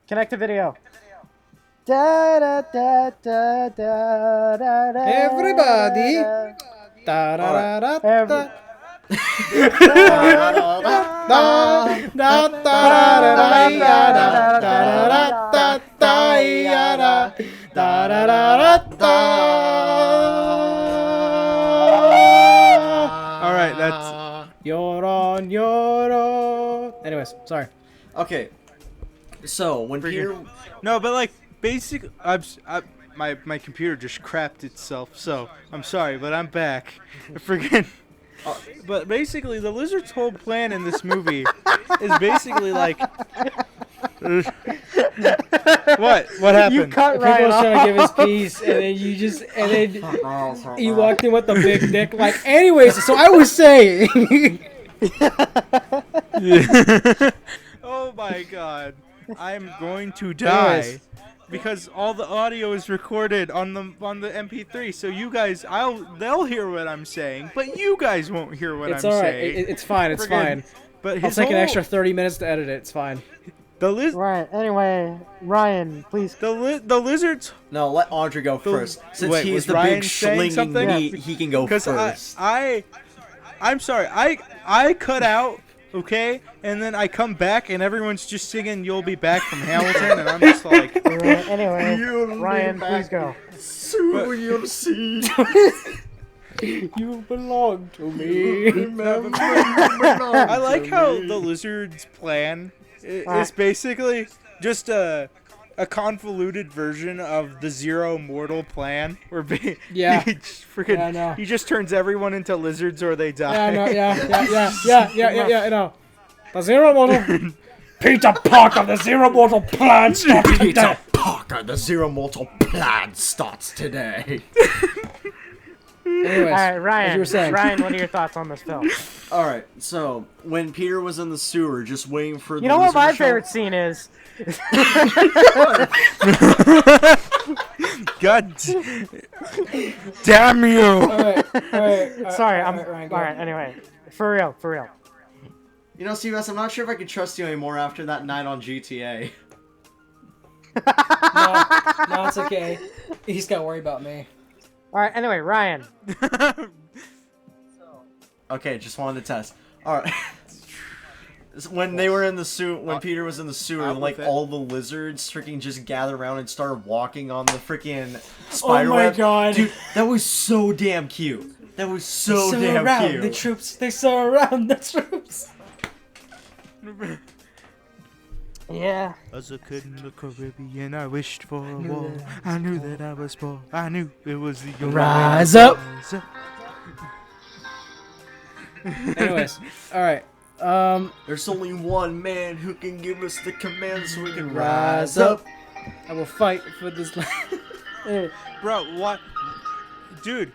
Connect to video. Da, da, da, da, da, da, da, Everybody. da, Da-da-da-da-da. Every- Alright, that's You're on your own. Anyways, sorry. Okay. So, when Peter... no, but like basic. My computer just crapped itself, so I'm sorry, but I'm back. Freaking. But basically, the lizard's whole plan in this movie is basically like. What? What happened? You cut People right was trying to off. give his piece, and then you walked in with the big dick. Like, anyways, so I was saying. Oh my god. I'm going to die. Anyways. Because all the audio is recorded on the MP3, so you guys, they'll hear what I'm saying, but you guys won't hear what It's I'm alright. saying. It's fine. It's Friggin- fine. But I'll his take an whole- extra 30 minutes to edit it. It's fine. Right. Anyway, Ryan, please. The lizard's No, let Andre go first. Since wait, he's was the Ryan big saying schlinging something? meat, he can go because first. I'm sorry, I cut out, okay, and then I come back and everyone's just singing "You'll Be Back" from Hamilton, and I'm just like, Anyway, You'll Ryan, be back. please go. Soon you'll see. You belong to me. I like how the lizard's plan is basically just a convoluted version of the Zero Mortal plan, where Yeah. he just freaking Yeah, I know. he just turns everyone into lizards or they die. Yeah, I know. Yeah. I know. The Zero Mortal. Peter Parker, the Zero Mortal plan starts Peter today. Parker, the Zero Mortal plan starts today. Anyways, All right, as Ryan. you were saying. Ryan, what are your thoughts on this film? Alright, so, when Peter was in the sewer, just waiting for the You know what lizard my to show- favorite scene is? God damn you! Alright, Sorry, I'm Ryan, all go right. ahead. Anyway, for real. You know, CBS, I'm not sure if I can trust you anymore after that night on GTA. No, it's okay. He's got to worry about me. All right. Anyway, Ryan. Okay, just wanted to test. Alright. When they were in the suit, when Peter was in the sewer, like, all the lizards freaking just gathered around and started walking on the freaking spider my web. God. Dude, that was so damn cute. That was so damn cute. The troops. They surround the troops. Yeah. As a kid in the Caribbean, I wished for a war. I knew that I was poor. I knew it was the only Rise up. rise up. Anyways, all right. There's only one man who can give us the command so we can Rise rise up. I will fight for this land. Bro, what? Dude,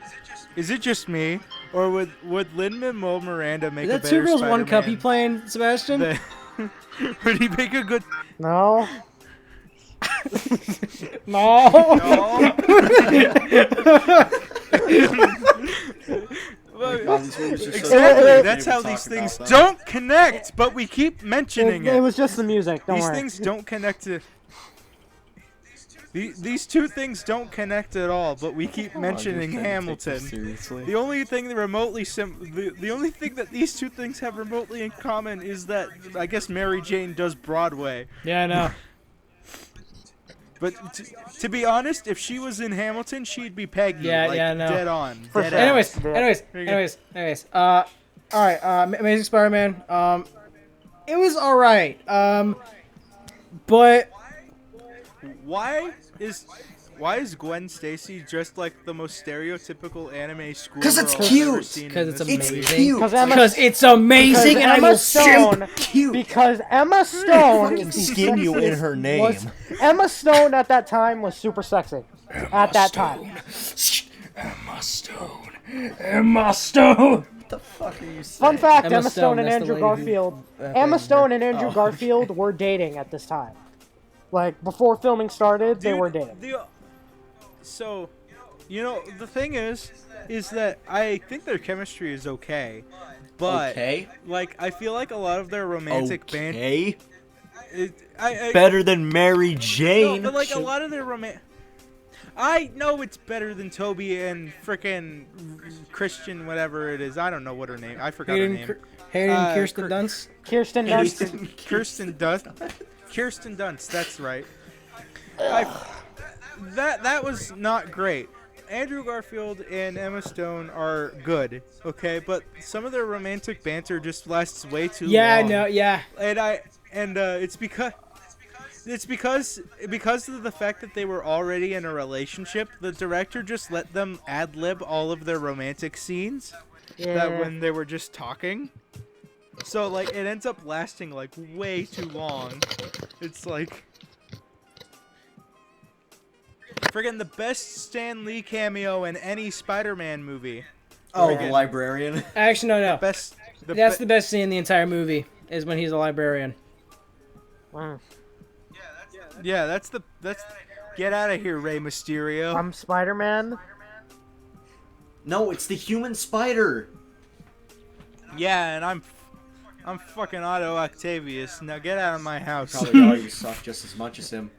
is it just me? Or would Lin-Manuel Miranda make Is a that better Two Girls, One Cup Spider-Man you playing, Sebastian? than- Would he make a good... No. No. No? God, these movies are so Exactly, good. that's We how can't these even things talk about don't connect, but we keep mentioning It it. was just the music. Don't These worry. things don't connect to... These two things don't connect at all, but we keep that. mentioning Dude, can't take this Hamilton. seriously. The only thing that remotely the only thing that these two things have remotely in common is that I guess Mary Jane does Broadway. Yeah, I know. But to be honest, if she was in Hamilton, she'd be Peggy. Yeah, like, yeah, I know. dead on. For dead sure. ass. Anyways. All right. Amazing Spider-Man. It was all right. But Why is Gwen Stacy just like the most stereotypical anime school? 'Cause it's girl I've cute. ever seen in 'Cause it's this amazing. movie? It's cute. because it's amazing, and I Emma will Stone. simp. Cute. Because Emma Stone fucking is the skin you in sexiest- her name. Emma Stone at that time was super sexy. At that time. Emma Stone. What the fuck are you saying? Fun fact: Emma Emma Stone, Stone and that's the Andrew lady who- Garfield. Emma Stone and Andrew Garfield were dating at this time. Like before filming started, they Dude, were dating. So, you know, the thing is that I think their chemistry is okay, but Okay. like I feel like a lot of their romantic band. Okay. I Better than Mary no, Jane. but like a lot of their I know it's better than Toby and frickin' Christian, whatever it is. I don't know what her name. I forgot her name. Hayden Kirsten Kir- Dunst. Kirsten Dunst. Kirsten Dunst. Kirsten Dunst. That's right. That was not great. Andrew Garfield and Emma Stone are good, okay, but some of their romantic banter just lasts way too long. No, yeah. And it's because of the fact that they were already in a relationship, the director just let them ad-lib all of their romantic scenes that when they were just talking. So like it ends up lasting like way too long. It's like friggin' the best Stan Lee cameo in any Spider-Man movie. Oh, the librarian. Actually, no. Best. That's the best scene in the entire movie. Is when he's a librarian. Yeah, that's get out of here, Rey Mysterio. I'm Spider-Man. No, it's the human spider. Yeah, and I'm fucking Otto Octavius. Now get out of my house. Probably all you suck just as much as him.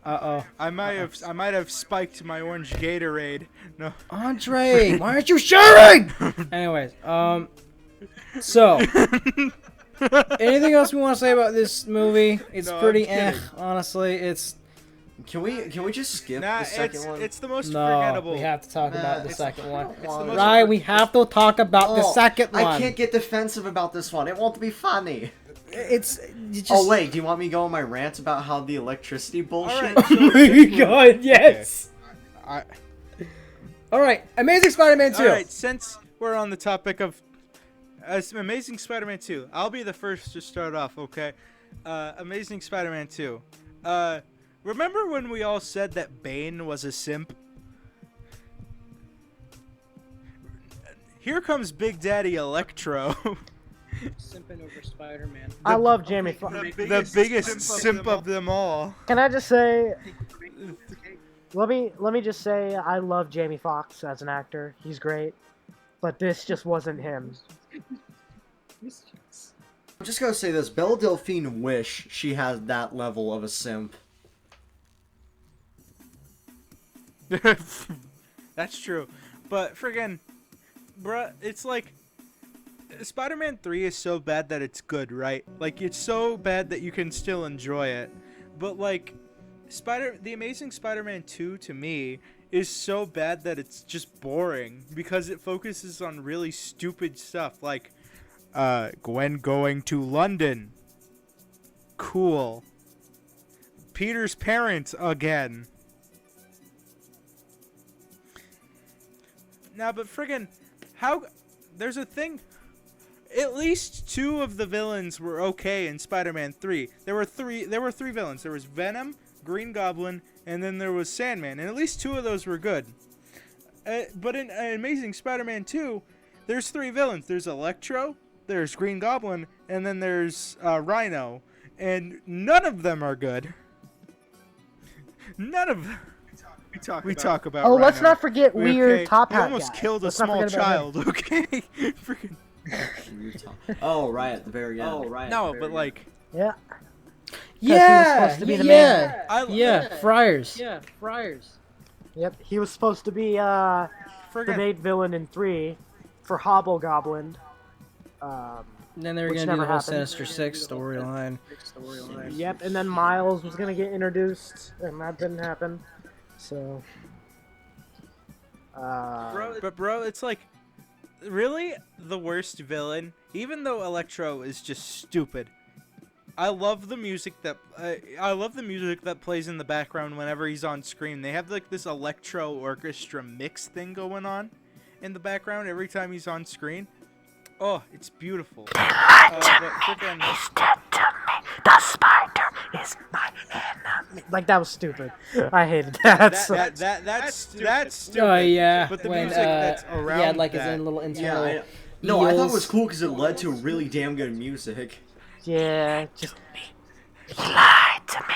Uh-oh. I might have spiked my orange Gatorade. No. Andre, why aren't you sharing? Anyways, so anything else we want to say about this movie? It's No, pretty I'm eh, kidding. honestly. It's Can we just skip Nah, the second one? it's the most no. forgettable. We have to talk about the it's- second one. It's the most Right, we have to talk about the second one. I can't get defensive about this one. It won't be funny. It's you just. Oh wait, do you want me to go on my rant about how the electricity bullshit? Alright, Oh my god, yes. I- All right, Amazing Spider-Man 2. All right, since we're on the topic of Amazing Spider-Man 2, I'll be the first to start off, okay? Amazing Spider-Man 2. Remember when we all said that Bane was a simp? Here comes Big Daddy Electro. Simping over Spider-Man. I love Jamie Foxx. the biggest simp of them all. Can I just say? Let me just say I love Jamie Foxx as an actor. He's great, but this just wasn't him. I'm just gonna say this: Belle Delphine wish she had that level of a simp. That's true. But friggin', bruh, it's like Spider-Man 3 is so bad that it's good, right? Like, it's so bad that you can still enjoy it. But like The Amazing Spider-Man 2 to me is so bad that it's just boring because it focuses on really stupid stuff like Gwen going to London. Cool. Peter's parents again. Nah, but friggin', there's a thing. At least 2 of the villains were okay in Spider-Man 3. There were three villains. There was Venom, Green Goblin, and then there was Sandman. And at least 2 of those were good. But in Amazing Spider-Man 2, there's 3 villains. There's Electro, there's Green Goblin, and then there's Rhino. And none of them are good. None of them. We talk about Oh, Rhino. let's not forget weird top He hat almost guy. killed a Let's not small forget about him. child, okay? Freaking. Oh, right at the very end. No, but like, Yeah. Yeah, supposed to be the yeah, Friars. Yep. He was supposed to be the friggin'. main villain in 3 for Hobgoblin. And then they were Which gonna do the never whole happened. Sinister Six storyline. Yep. And then Miles was gonna get introduced, and that didn't happen. So. Bro, it's like, really the worst villain. Even though Electro is just stupid, I love the music that plays in the background whenever he's on screen. They have like this electro orchestra mix thing going on in the background every time he's on screen. Oh, it's beautiful. But freaking, The spider is my enemy. Like, that was stupid. I hated that. that's stupid. Oh yeah, But the when music that's around he had like his that- own little Yeah, internal. no, I thought it eels. was cool because it led to really damn good music. Yeah, just He lied to me.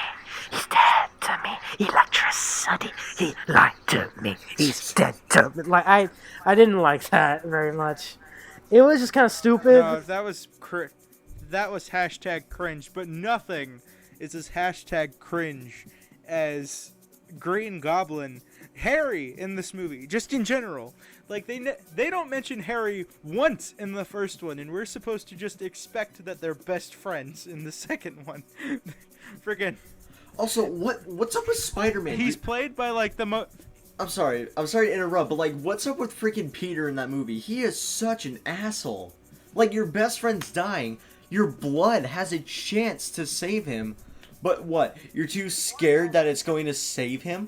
He's dead to me. Electricity. He lied to me. He's dead to me. like I didn't like that very much. It was just kind of stupid. No, that was hashtag cringe, but nothing is as hashtag cringe as Green Goblin, Harry in this movie, just in general. Like, they don't mention Harry once in the first one, and we're supposed to just expect that they're best friends in the second one. Freaking. Also, what's up with Spider-Man? He's played by like the I'm sorry to interrupt, but like, what's up with freaking Peter in that movie? He is such an asshole. Like, your best friend's dying, your blood has a chance to save him, but what? You're too scared that it's going to save him?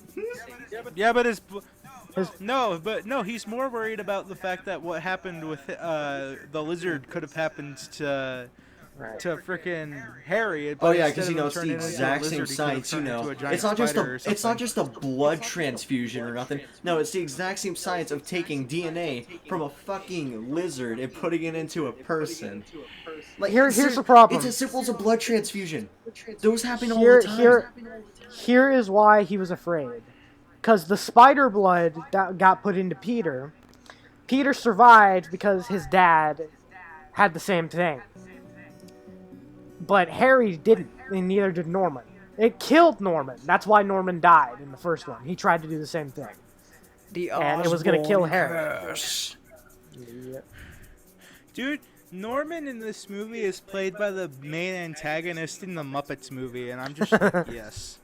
Yeah, but he's more worried about the fact that what happened with the lizard could have happened to frickin' Harry. Oh yeah, because it's the exact same science. It's not just a blood transfusion or nothing. No, it's the exact same science of taking DNA from a fucking lizard and putting it into a person. Like, Here's the problem. It's as simple as a blood transfusion. Those happen all the time. Here is why he was afraid. Because the spider blood that got put into Peter survived because his dad had the same thing. But Harry didn't, and neither did Norman. It killed Norman. That's why Norman died in the first one. He tried to do the same thing. And it was going to kill Harry. Yeah. Dude, Norman in this movie is played by the main antagonist in the Muppets movie, and I'm just like, yes.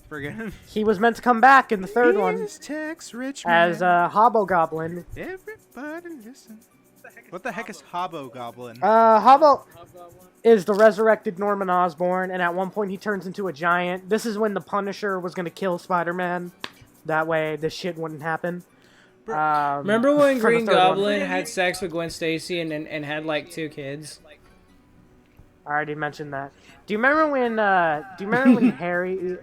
Friggin'. He was meant to come back in the third one Here's Tex Richmond. as Hobgoblin. Everybody listen. What the heck is Hobgoblin? Hobbo is the resurrected Norman Osborn, and at one point he turns into a giant. This is when the Punisher was going to kill Spider-Man. That way this shit wouldn't happen. Remember when for the Green third one. Goblin had sex with Gwen Stacy and had like 2 kids? I already mentioned that. Do you remember when Harry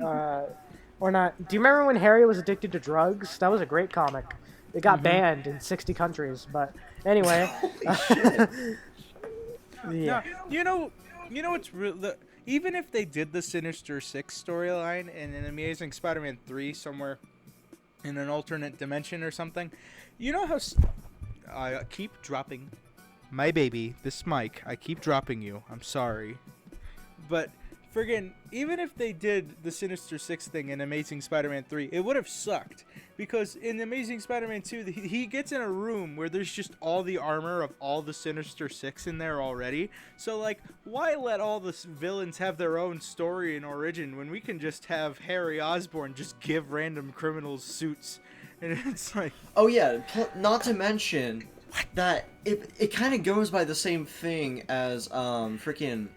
or not? Do you remember when Harry was addicted to drugs? That was a great comic. It got banned in 60 countries, but anyway. Yeah. No, you know what's real? Even if they did the Sinister Six storyline in an Amazing Spider-Man 3 somewhere in an alternate dimension or something, you know how I keep dropping my baby, this mic, I keep dropping you. I'm sorry. But friggin', even if they did the Sinister Six thing in Amazing Spider-Man 3, it would have sucked. Because in Amazing Spider-Man 2, he gets in a room where there's just all the armor of all the Sinister Six in there already. So, like, why let all the villains have their own story and origin when we can just have Harry Osborn just give random criminals suits? And it's like... Oh yeah, not to mention that it kind of goes by the same thing as freaking...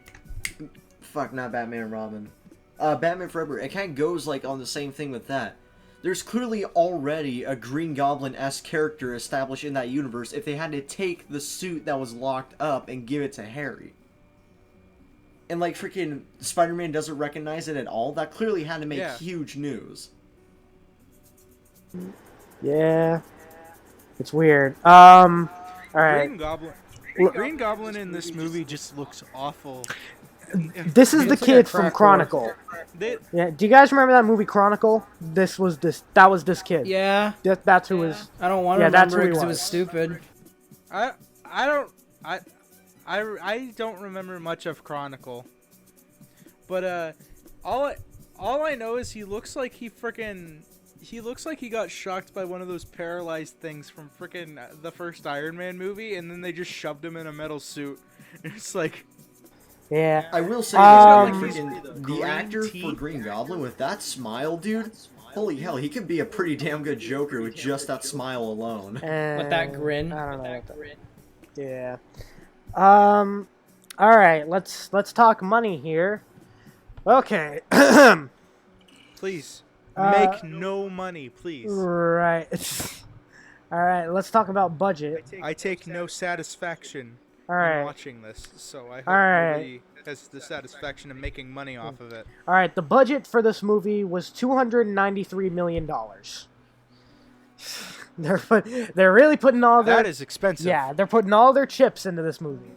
Fuck, not Batman and Robin. Batman Forever. It kind of goes like on the same thing with that. There's clearly already a Green Goblin-esque character established in that universe if they had to take the suit that was locked up and give it to Harry. And like freaking Spider-Man doesn't recognize it at all. That clearly had to make huge news. Yeah. It's weird. Alright. Green Goblin in this movie just looks awful. This is the kid from Chronicle. Yeah, do you guys remember that movie Chronicle? That was this kid. Yeah. That's who was. I don't want to remember it because it was stupid. I don't remember much of Chronicle. But all I know is he looks like he got shocked by one of those paralyzed things from frickin' the first Iron Man movie, and then they just shoved him in a metal suit. It's like... Yeah. I will say that the actor for Green Goblin with that smile, dude, holy hell, he could be a pretty damn good Joker with just that smile alone. With that grin. I don't know. Yeah. All right, let's talk money here. Okay. Please make no money, please. Right. All right, let's talk about budget. I take no satisfaction. All right. Watching this, so I hope nobody has the satisfaction of making money off of it. All right, the budget for this movie was $293 million. They're really putting all their... That is expensive. Yeah, they're putting all their chips into this movie.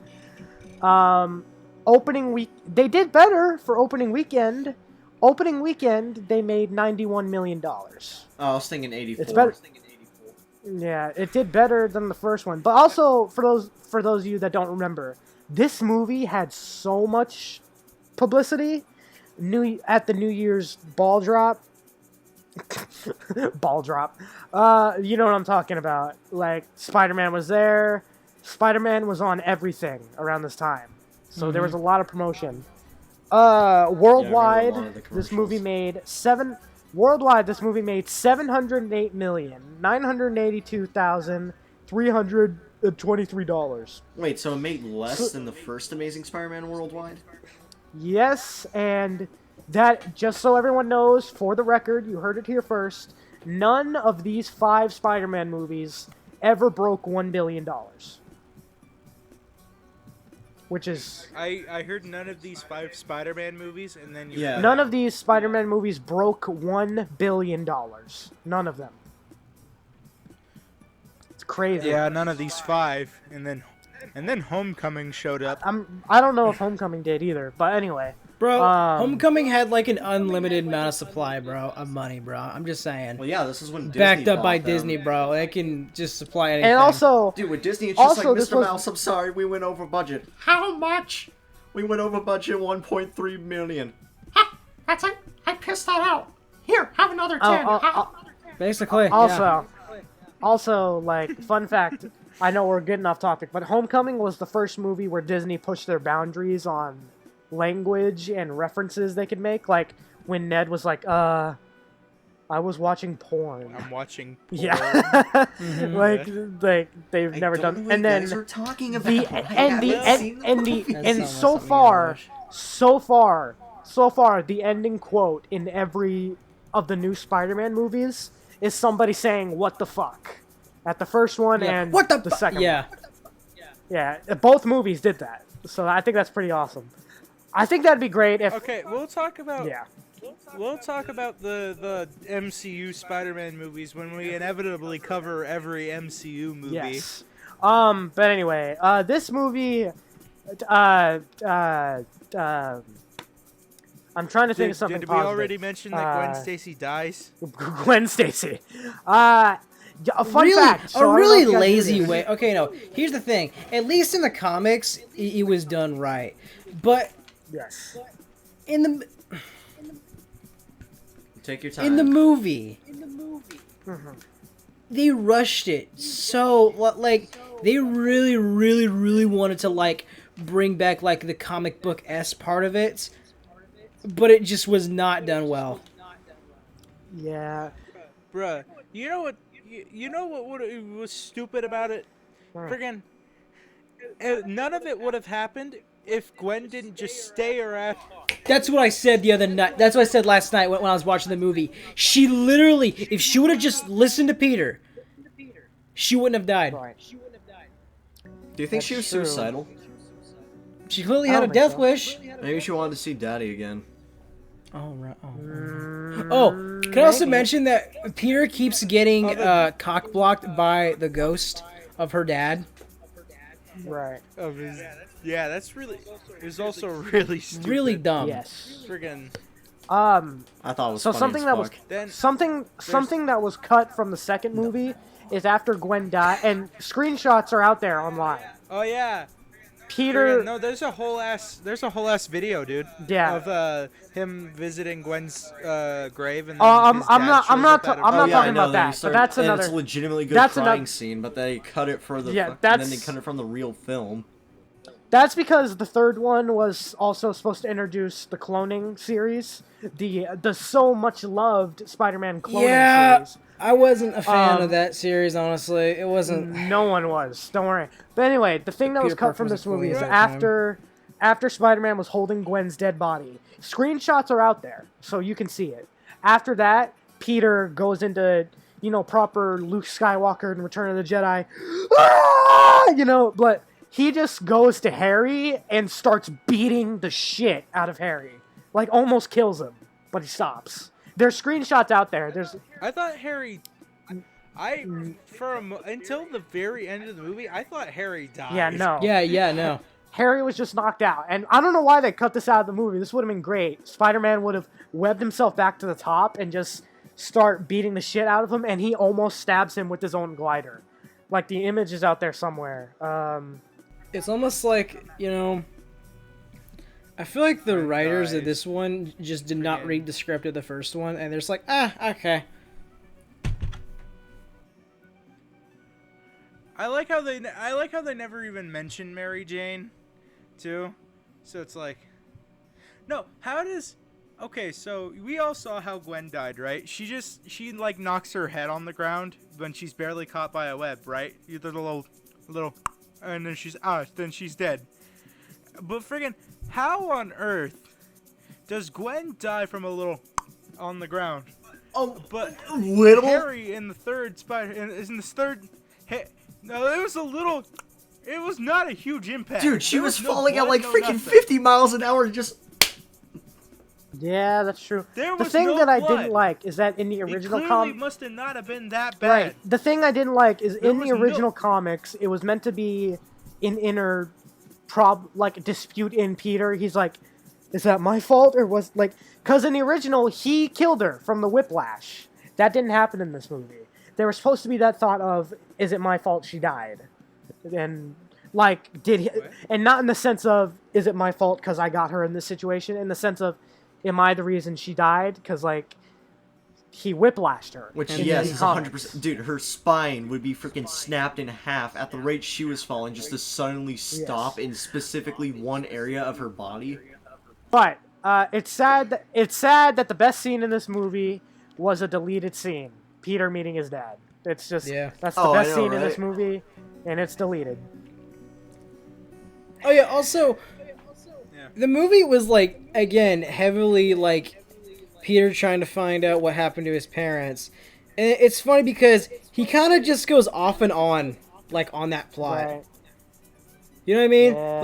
Opening week... They did better for opening weekend. Opening weekend, they made $91 million. Oh, I was thinking 84. It's better. Yeah, it did better than the first one. But also, for those of you that don't remember, this movie had so much publicity at the New Year's ball drop. Ball drop. You know what I'm talking about. Like, Spider-Man was there. Spider-Man was on everything around this time. So there was a lot of promotion. Worldwide, this movie made $782,982,323. Wait, so it made less than the first Amazing Spider-Man worldwide? Yes, and that, just so everyone knows, for the record, you heard it here first, none of these 5 Spider-Man movies ever broke $1 billion. Which is... I heard none of these 5 Spider-Man movies, and then you... None of these Spider-Man movies broke $1 billion. None of them. It's crazy. Yeah, none of these 5, and then Homecoming showed up. I don't know if Homecoming did either, but anyway. Bro, Homecoming had like an unlimited amount of supply, bro, of money, bro. I'm just saying. Well, yeah, this is when Disney backed up by them. Disney, bro. They can just supply anything. And also, dude, with Disney, it's just also, like, Mr. Mouse, I'm sorry, we went over budget. How much? We went over budget 1.3 million. Ha! That's it. I pissed that out. Here, have another 10. Basically, Also, like, fun fact, I know we're getting off topic, but Homecoming was the first movie where Disney pushed their boundaries on language and references they could make. Like, when Ned was like, I was watching porn. I'm watching porn. Yeah. Like, they've never done... And then are talking about. so far, the ending quote in every of the new Spider-Man movies is somebody saying, "What the fuck?" At the first one and what the second one. Yeah, both movies did that. So I think that's pretty awesome. I think that'd be great if... Okay, we'll talk about... Yeah. We'll talk about the MCU Spider-Man movies when we inevitably cover every MCU movie. Yes. But anyway, this movie... I'm trying to think of something Did positive. we already mention that Gwen Stacy dies? Gwen Stacy. Yeah, a fun really, fact. So I a don't know really if you guys knew lazy this. way. Okay, no. Here's the thing. At least in the comics, it was done right. But Yes. in the Take your time. in the movie, Mm-hmm. they rushed it so like they really wanted to like bring back like the comic book S part of it, but it just was not done well. Yeah. Bruh, you know what? Was stupid about it? Hmm. Friggin', none of it would have happened if Gwen didn't just stay her ass. That's what I said the other night. That's what I said last night when I was watching the movie. She literally, if she would have just listened to Peter, she wouldn't have died. Right. Do you think That's she was true. suicidal? She clearly I had a don't think death so. wish. Maybe she wanted to see Daddy again. Oh, right. Mm, Oh, can I also maybe. mention that Peter keeps getting cock blocked by the ghost of her dad? Right. Of his, yeah, that's really. It was also really stupid. Really dumb. Yes. Friggin'. I thought it was So funny something as that was fuck. Then something that was cut from the second movie is after Gwen died, and screenshots are out there online. oh yeah. Peter. Friggin', no, there's a whole ass video, dude. Yeah. Of him visiting Gwen's grave and. Oh, then I'm his dad not shows up ta- at her I'm Oh not grave. yeah, I talking know, about then you that, start- but that's and another- it's a legitimately good that's crying another- scene, but they cut it for the Yeah, and then they that's- cut it from the real film. That's because the third one was also supposed to introduce the cloning series, the so much loved Spider-Man cloning Yeah, series. I wasn't a fan of Um, that series, honestly. It wasn't. No one was. Don't worry. But anyway, the thing that was Peter cut Parker from was a this movie is clone at the after Spider-Man was holding Gwen's dead body. Screenshots are out there, so you can see it. After that, Peter goes into proper Luke Skywalker in Return of the Jedi. But he just goes to Harry and starts beating the shit out of Harry, like almost kills him, but he stops. There's screenshots out there. I thought Harry. Until the very end of the movie, I thought Harry died. Yeah, no. Yeah, no. Harry was just knocked out. And I don't know why they cut this out of the movie. This would have been great. Spider-Man would have webbed himself back to the top and just start beating the shit out of him, and he almost stabs him with his own glider. Like, the image is out there somewhere. It's almost like, I feel like the writers of guys. this one just did not Friggin'. read the script of the first one, and they're just like, okay. I like how they never even mention Mary Jane, too. So it's like, no. How does? Okay, so we all saw how Gwen died, right? She like knocks her head on the ground when she's barely caught by a web, right? You did a little, and then she's dead. But friggin', how on earth does Gwen die from a little on the ground? Oh, But little. Harry in the third no, it was a little. It was not a huge impact. Dude, she There was no falling at blood, like no freaking nothing. 50 miles an hour. Just yeah, that's true. There The was thing no that I blood. didn't like is that in the It original clearly must have not have been that bad. Right. The thing I didn't like is There in was the no- original comics, it was meant to be an inner dispute in Peter. He's like, is that my fault or was like, because in the original he killed her from the whiplash. That didn't happen in this movie. There was supposed to be that thought of, is it my fault she died? And like, did he, and not in the sense of, is it my fault because I got her in this situation? In the sense of, am I the reason she died? Because like, he whiplashed her. which in yes the is comics. 100%. Dude, her spine would be freaking snapped in half at the rate she was falling, just to suddenly stop in specifically one area of her body. But it's sad that the best scene in this movie was a deleted scene. Peter meeting his dad. It's just that's the Oh, I best know, scene in this right? movie, and it's deleted. Oh yeah, also, the movie was like, again, heavily like Peter trying to find out what happened to his parents. And it's funny because he kind of just goes off and on, like, on that plot. Right. You know what I mean? Yeah.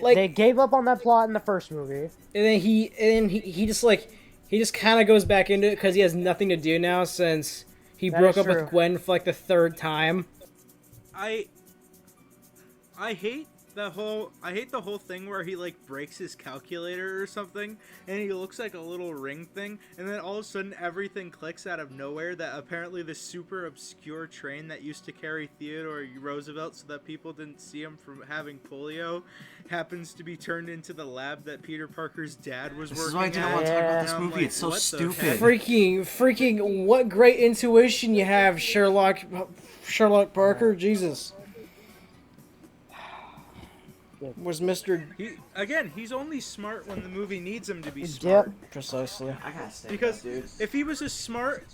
Like, They gave up on that plot in the first movie. and then he just kind of goes back into it because he has nothing to do now since he That broke is up true. with Gwen for like the third time. I hate I hate the whole thing where he like breaks his calculator or something, and he looks like a little ring thing, and then all of a sudden everything clicks out of nowhere that apparently the super obscure train that used to carry Theodore Roosevelt so that people didn't see him from having polio happens to be turned into the lab that Peter Parker's dad was This is working why I didn't at. want to talk about this And I'm movie. like, It's so what the stupid. heck? Freaking, what great intuition you have, Sherlock Parker. Jesus. Was Mr. He's only smart when the movie needs him to be Yep. smart. Precisely. I gotta stay Because dude. if he was as smart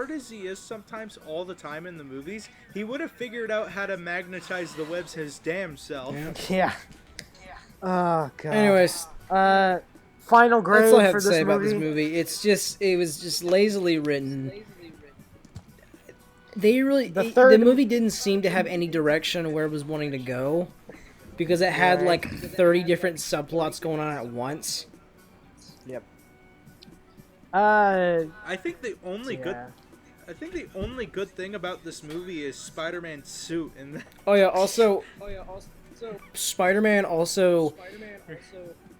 as he is sometimes all the time in the movies, he would have figured out how to magnetize the webs his damn self. Yeah. Oh god. Anyways, Final grade that's all I have for to this say about this movie. movie. It was just lazily written. The third- movie didn't seem to have any direction where it was wanting to go, because it had Right. like 30 different subplots going on at once. Yep. I think the only Yeah. Oh, thing about this movie is Spider-Man's suit and Also, Spider-Man also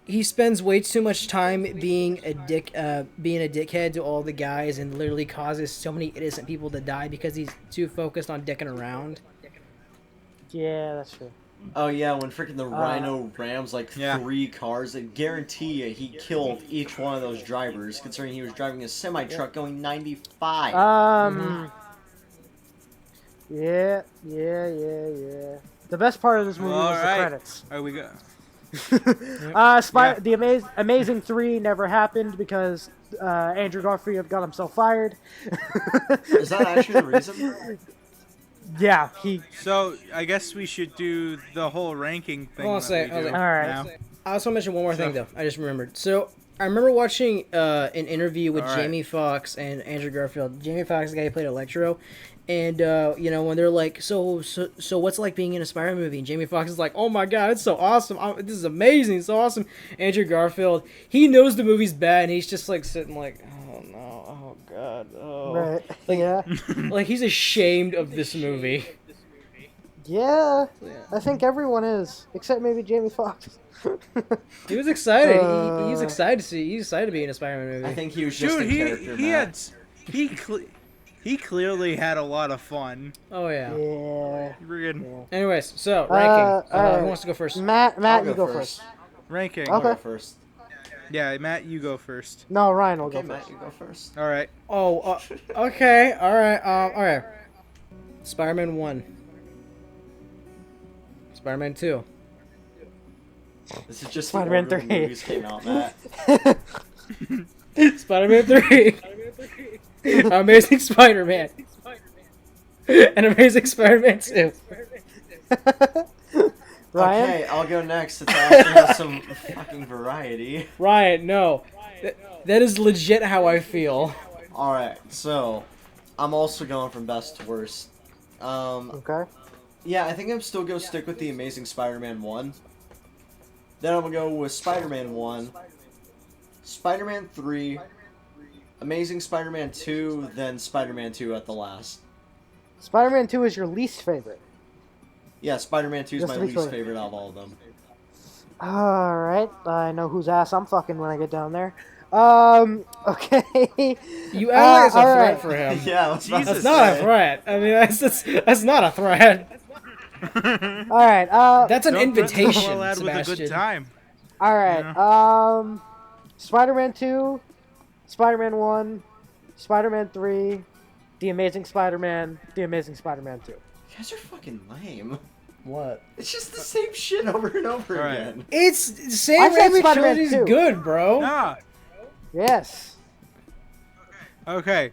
he spends way too much time being a dickhead to all the guys, and literally causes so many innocent people to die because he's too focused on dicking around. Yeah, that's true. Oh yeah, when freaking the Rhino rams like Yeah. 3 cars, I guarantee you he killed each one of those drivers, considering he was driving a semi-truck going 95. Yeah. The best part of this movie was the Alright. credits. Are we go? The Amazing 3 never happened because Andrew Garfield got himself fired. Is that actually the reason? Yeah, he. So I guess we should do the whole ranking thing. Hold on a that sec, we hold do on. Alright. now. I also want to mention one more thing though. I just remembered. So I remember watching an interview with Alright. Jamie Foxx and Andrew Garfield. Jamie Foxx, the guy who played Electro, and when they're like, so what's it like being in a Spider-Man movie? And Jamie Foxx is like, oh my god, it's so awesome. This is amazing. It's so awesome. Andrew Garfield, he knows the movie's bad, and he's just like sitting like, oh no, oh god, oh. Right. Yeah. Like he's ashamed of this movie. Yeah. I think everyone is, except maybe Jamie Foxx. He was excited. He was excited to see. He's excited to be in a Spider-Man movie. I think he was just Dude, a character, he Matt. had he clearly had a lot of fun. Oh yeah. Yeah. Friggin' Anyways, so ranking. alright. Who wants to go first? Matt, I'll you go go first. ranking. I'll Okay. go first. Yeah, Matt, you go first. No, Ryan will Okay, go Matt, first. you go first. All right. Oh, okay. All right. Spider-Man 1. Spider-Man 2. This is just Spider-Man the order the 3. movies came out, Matt. Spider-Man 3. Amazing Spider-Man. And Amazing Spider-Man 2. Ryan? Okay, I'll go next. It's actually has some fucking variety. Ryan, no. That is legit how I feel. Alright, so I'm also going from best to worst. Okay. Yeah, I think I'm still gonna stick with the Amazing Spider-Man 1. Then I'm gonna go with Spider-Man 1, Spider-Man 3, Amazing Spider-Man 2, then Spider-Man 2 at the last. Spider-Man 2 is your least favorite. Yeah, Spider-Man 2 is Just my to be least clear. favorite out of all of them. Alright. I know whose ass I'm fucking when I get down there. Okay. You act like it's a alright. threat for him. Yeah, I was about That's to not a say. threat. I mean, that's not a threat. Alright, That's an Don't threaten the invitation, poor lad with a Sebastian. good time. alright. Spider-Man 2, Spider-Man 1, Spider-Man 3, The Amazing Spider-Man, The Amazing Spider-Man 2. You guys are fucking lame. What? It's just the same shit over and over Alright. again. It's Sam I said Raimi Spider-Man trilogy's 2. good, bro. Nah. Yes. Okay.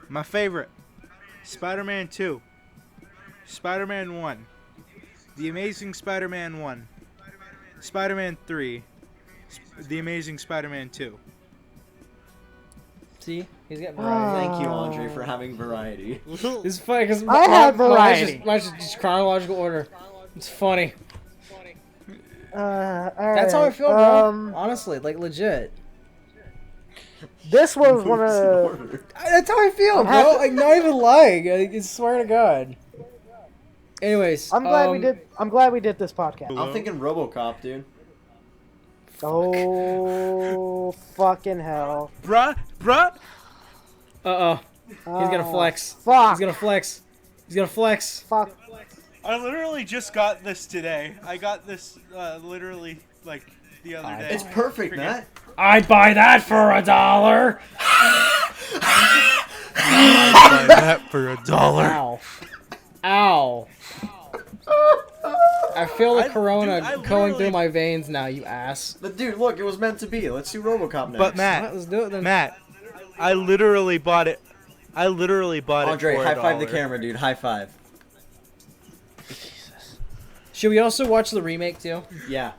My favorite. Spider-Man 2. Spider-Man 1. The Amazing Spider-Man 1. Spider-Man 3. The Amazing Spider-Man 2. See, he's got variety. Thank you, Andre, for having variety. It's funny because I have variety. Mine's just chronological order. It's funny. Alright. That's how I feel, bro. Honestly, like legit. This was one Moves in of... order. That's how I feel, bro. Like not even lying. I swear to God. Anyways, I'm glad we did. I'm glad we did this podcast. I'm thinking RoboCop, dude. Oh fucking hell! Bruh. He's gonna flex. Fuck. He's gonna flex. He's gonna flex. Fuck. I literally just got this today. I got this literally like the other day. It's perfect, Matt. I'd buy that for $1. Buy that for $1. Ow. Ow. I feel the corona dude, going through my veins now, you ass. But dude, look, it was meant to be. Let's do RoboCop next. But Matt, Let's do it then. Matt, I literally bought it. Andre, Andre, it for high five the $1. camera, dude. High five. Should we also watch the remake too? Yeah,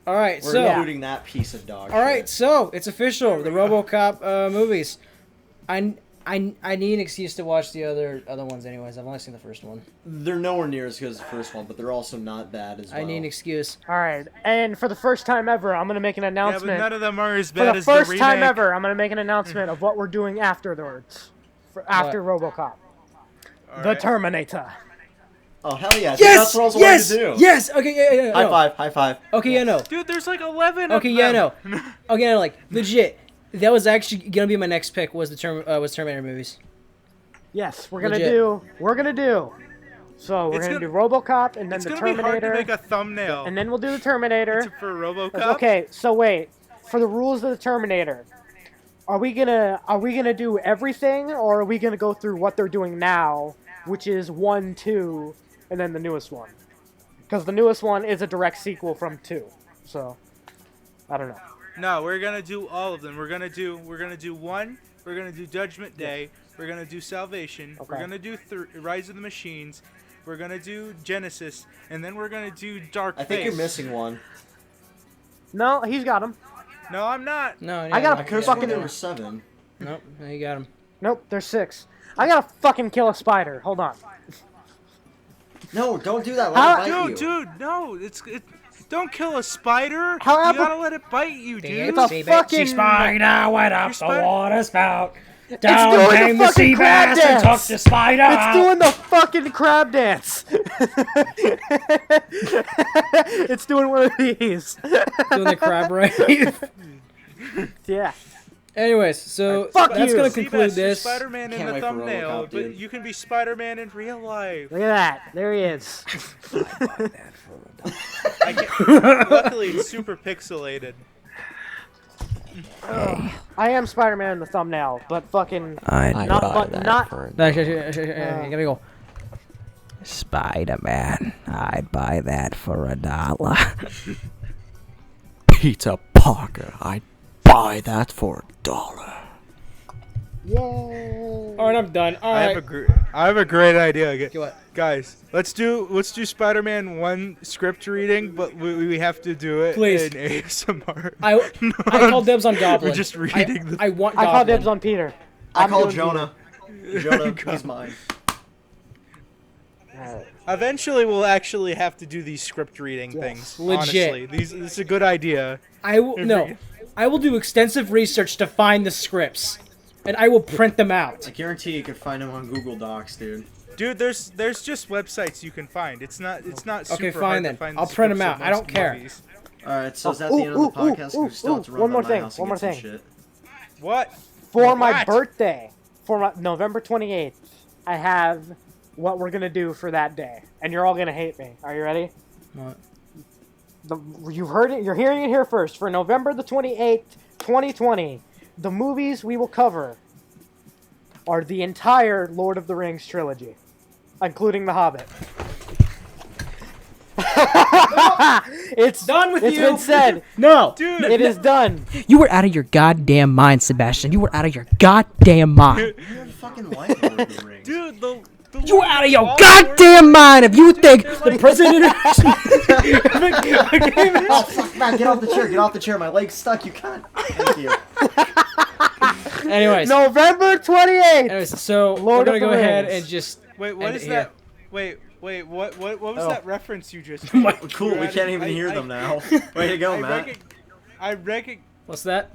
Alright, we're so. including that piece of dog. Alright, shit. so it's official. The RoboCop movies. I need an excuse to watch the other ones anyways. I've only seen the first one. They're nowhere near as good as the first one, but they're also not bad as well. I need an excuse. All right, and for the first time ever, I'm gonna make an Yeah, announcement. but none of them are as For bad the as the first remake. time ever, I'm gonna make an announcement of what we're doing afterwards. After RoboCop, All the right. Terminator. Oh hell yeah! Dude, Yes! that's what I was Yes! wanting to do. Yes! Okay, yeah. High No. five! High five! Okay, yeah, no. Dude, there's like 11 Okay, of yeah, them. no. Okay, no, like, legit. That was actually gonna be my next pick, was Terminator movies. Yes, we're gonna Legit. do. We're gonna do. So we're It's gonna gonna- do RoboCop and then It's the gonna be hard to Terminator, make a thumbnail and then we'll do the Terminator. for RoboCop. Okay, so wait. For the rules of the Terminator, are we gonna do everything, or are we gonna go through what they're doing now, which is 1, 2, and then the newest one? Because the newest one is a direct sequel from 2. So I don't know. No, we're gonna do all of them. We're gonna do 1. We're gonna do Judgment Day. We're gonna do Salvation. We're Okay. gonna do Rise of the Machines. We're gonna do Genesis, and then we're gonna do Dark I think Fate. you're missing one. No, he's got him. No, I'm not. No, I got I a could have sworn fucking. there were 7. Nope, no, you got him. Nope, there's 6. I gotta fucking kill a spider. Hold on. No, don't do that. How- Let it bite you. Dude, no. Don't kill a spider. However- You gotta let it bite you, dude. It's a fucking. spider went up Your spider- water spout. doing the fucking crab dance. the spider It's doing the fucking crab dance. It's doing one of these. doing the crab rave. Yeah. Anyways, so Fuck that's you. gonna Seabass, conclude you're this. Spider-Man in Can't the wait for thumbnail, RoboCop, but dude. you can be Spider-Man in real life. Look at that. There he is. Luckily, it's super pixelated. I am Spider-Man in the thumbnail, but fucking I'd not. buy But that not. for No, you gotta go. Spider-Man. I'd buy that for $1. Peter Parker. I'd buy that for $1. Yay. Alright, I'm done. I Alright. have a great idea. Okay, what? Guys, let's do Spider-Man 1 script reading, but we have to do it Please. in ASMR. I call dibs on Goblin. We're just reading the. I want I Goblin. call dibs on Peter. I I'm call doing Jonah. Jonah, he's mine. Peter. Eventually, we'll actually have to do these script reading things. Legit. Honestly, this is a good idea. I will do extensive research to find the scripts, and I will print them out. I guarantee you can find him on Google Docs, dude. Dude, there's just websites you can find. It's not super Okay, hard fine to then. find I'll the print 'em scripts of out. I don't most care. movies. Alright, so is that the end of the podcast? We still have to run one by more my thing, house one and more get some thing. shit. What? For my What? birthday, for my November 28th, I have what we're gonna do for that day, and you're all gonna hate me. Are you ready? What? You've heard it. You're hearing it here first. For November the 28th, 2020, the movies we will cover are the entire Lord of the Rings trilogy, including The Hobbit. It's Done with It's you. been said. No, Dude, It is done. You were out of your goddamn mind, Sebastian. You were out of your goddamn mind. You have fucking like Lord of the Rings. dude, the You were out of your all goddamn mind if you think the president. Oh, fuck, man, get off the chair, get off the chair. My leg's stuck, you can't. Thank you. Anyways, November 28th. so Lord we're of gonna go the ahead Rings. and just. Wait, what end is it that? Wait, what was Oh. that reference you just My- made? Cool, we can't even hear them now. Way to go, Matt. I recognize. What's that?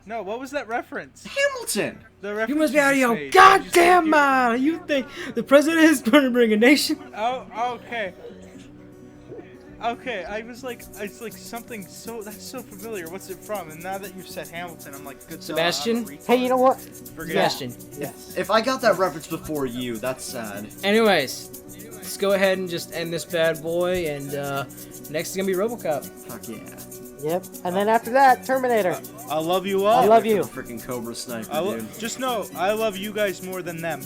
No, what was that reference? Hamilton. The reference You must be out of just your made. goddamn You- mind. You think the president is going to bring a nation? Oh, okay. Okay, it's like something that's so familiar. What's it from? And now that you've said Hamilton, I'm like, good. Sebastian? Hey, you know what? Forget it. Sebastian. Yes. If I got that reference before you, that's sad. Anyways, let's go ahead and just end this bad boy. And next is going to be Robocop. Fuck yeah. Yep. And then after that, Terminator. I love you all. I love you. Freaking Cobra Sniper, I dude. just know I love you guys more than them.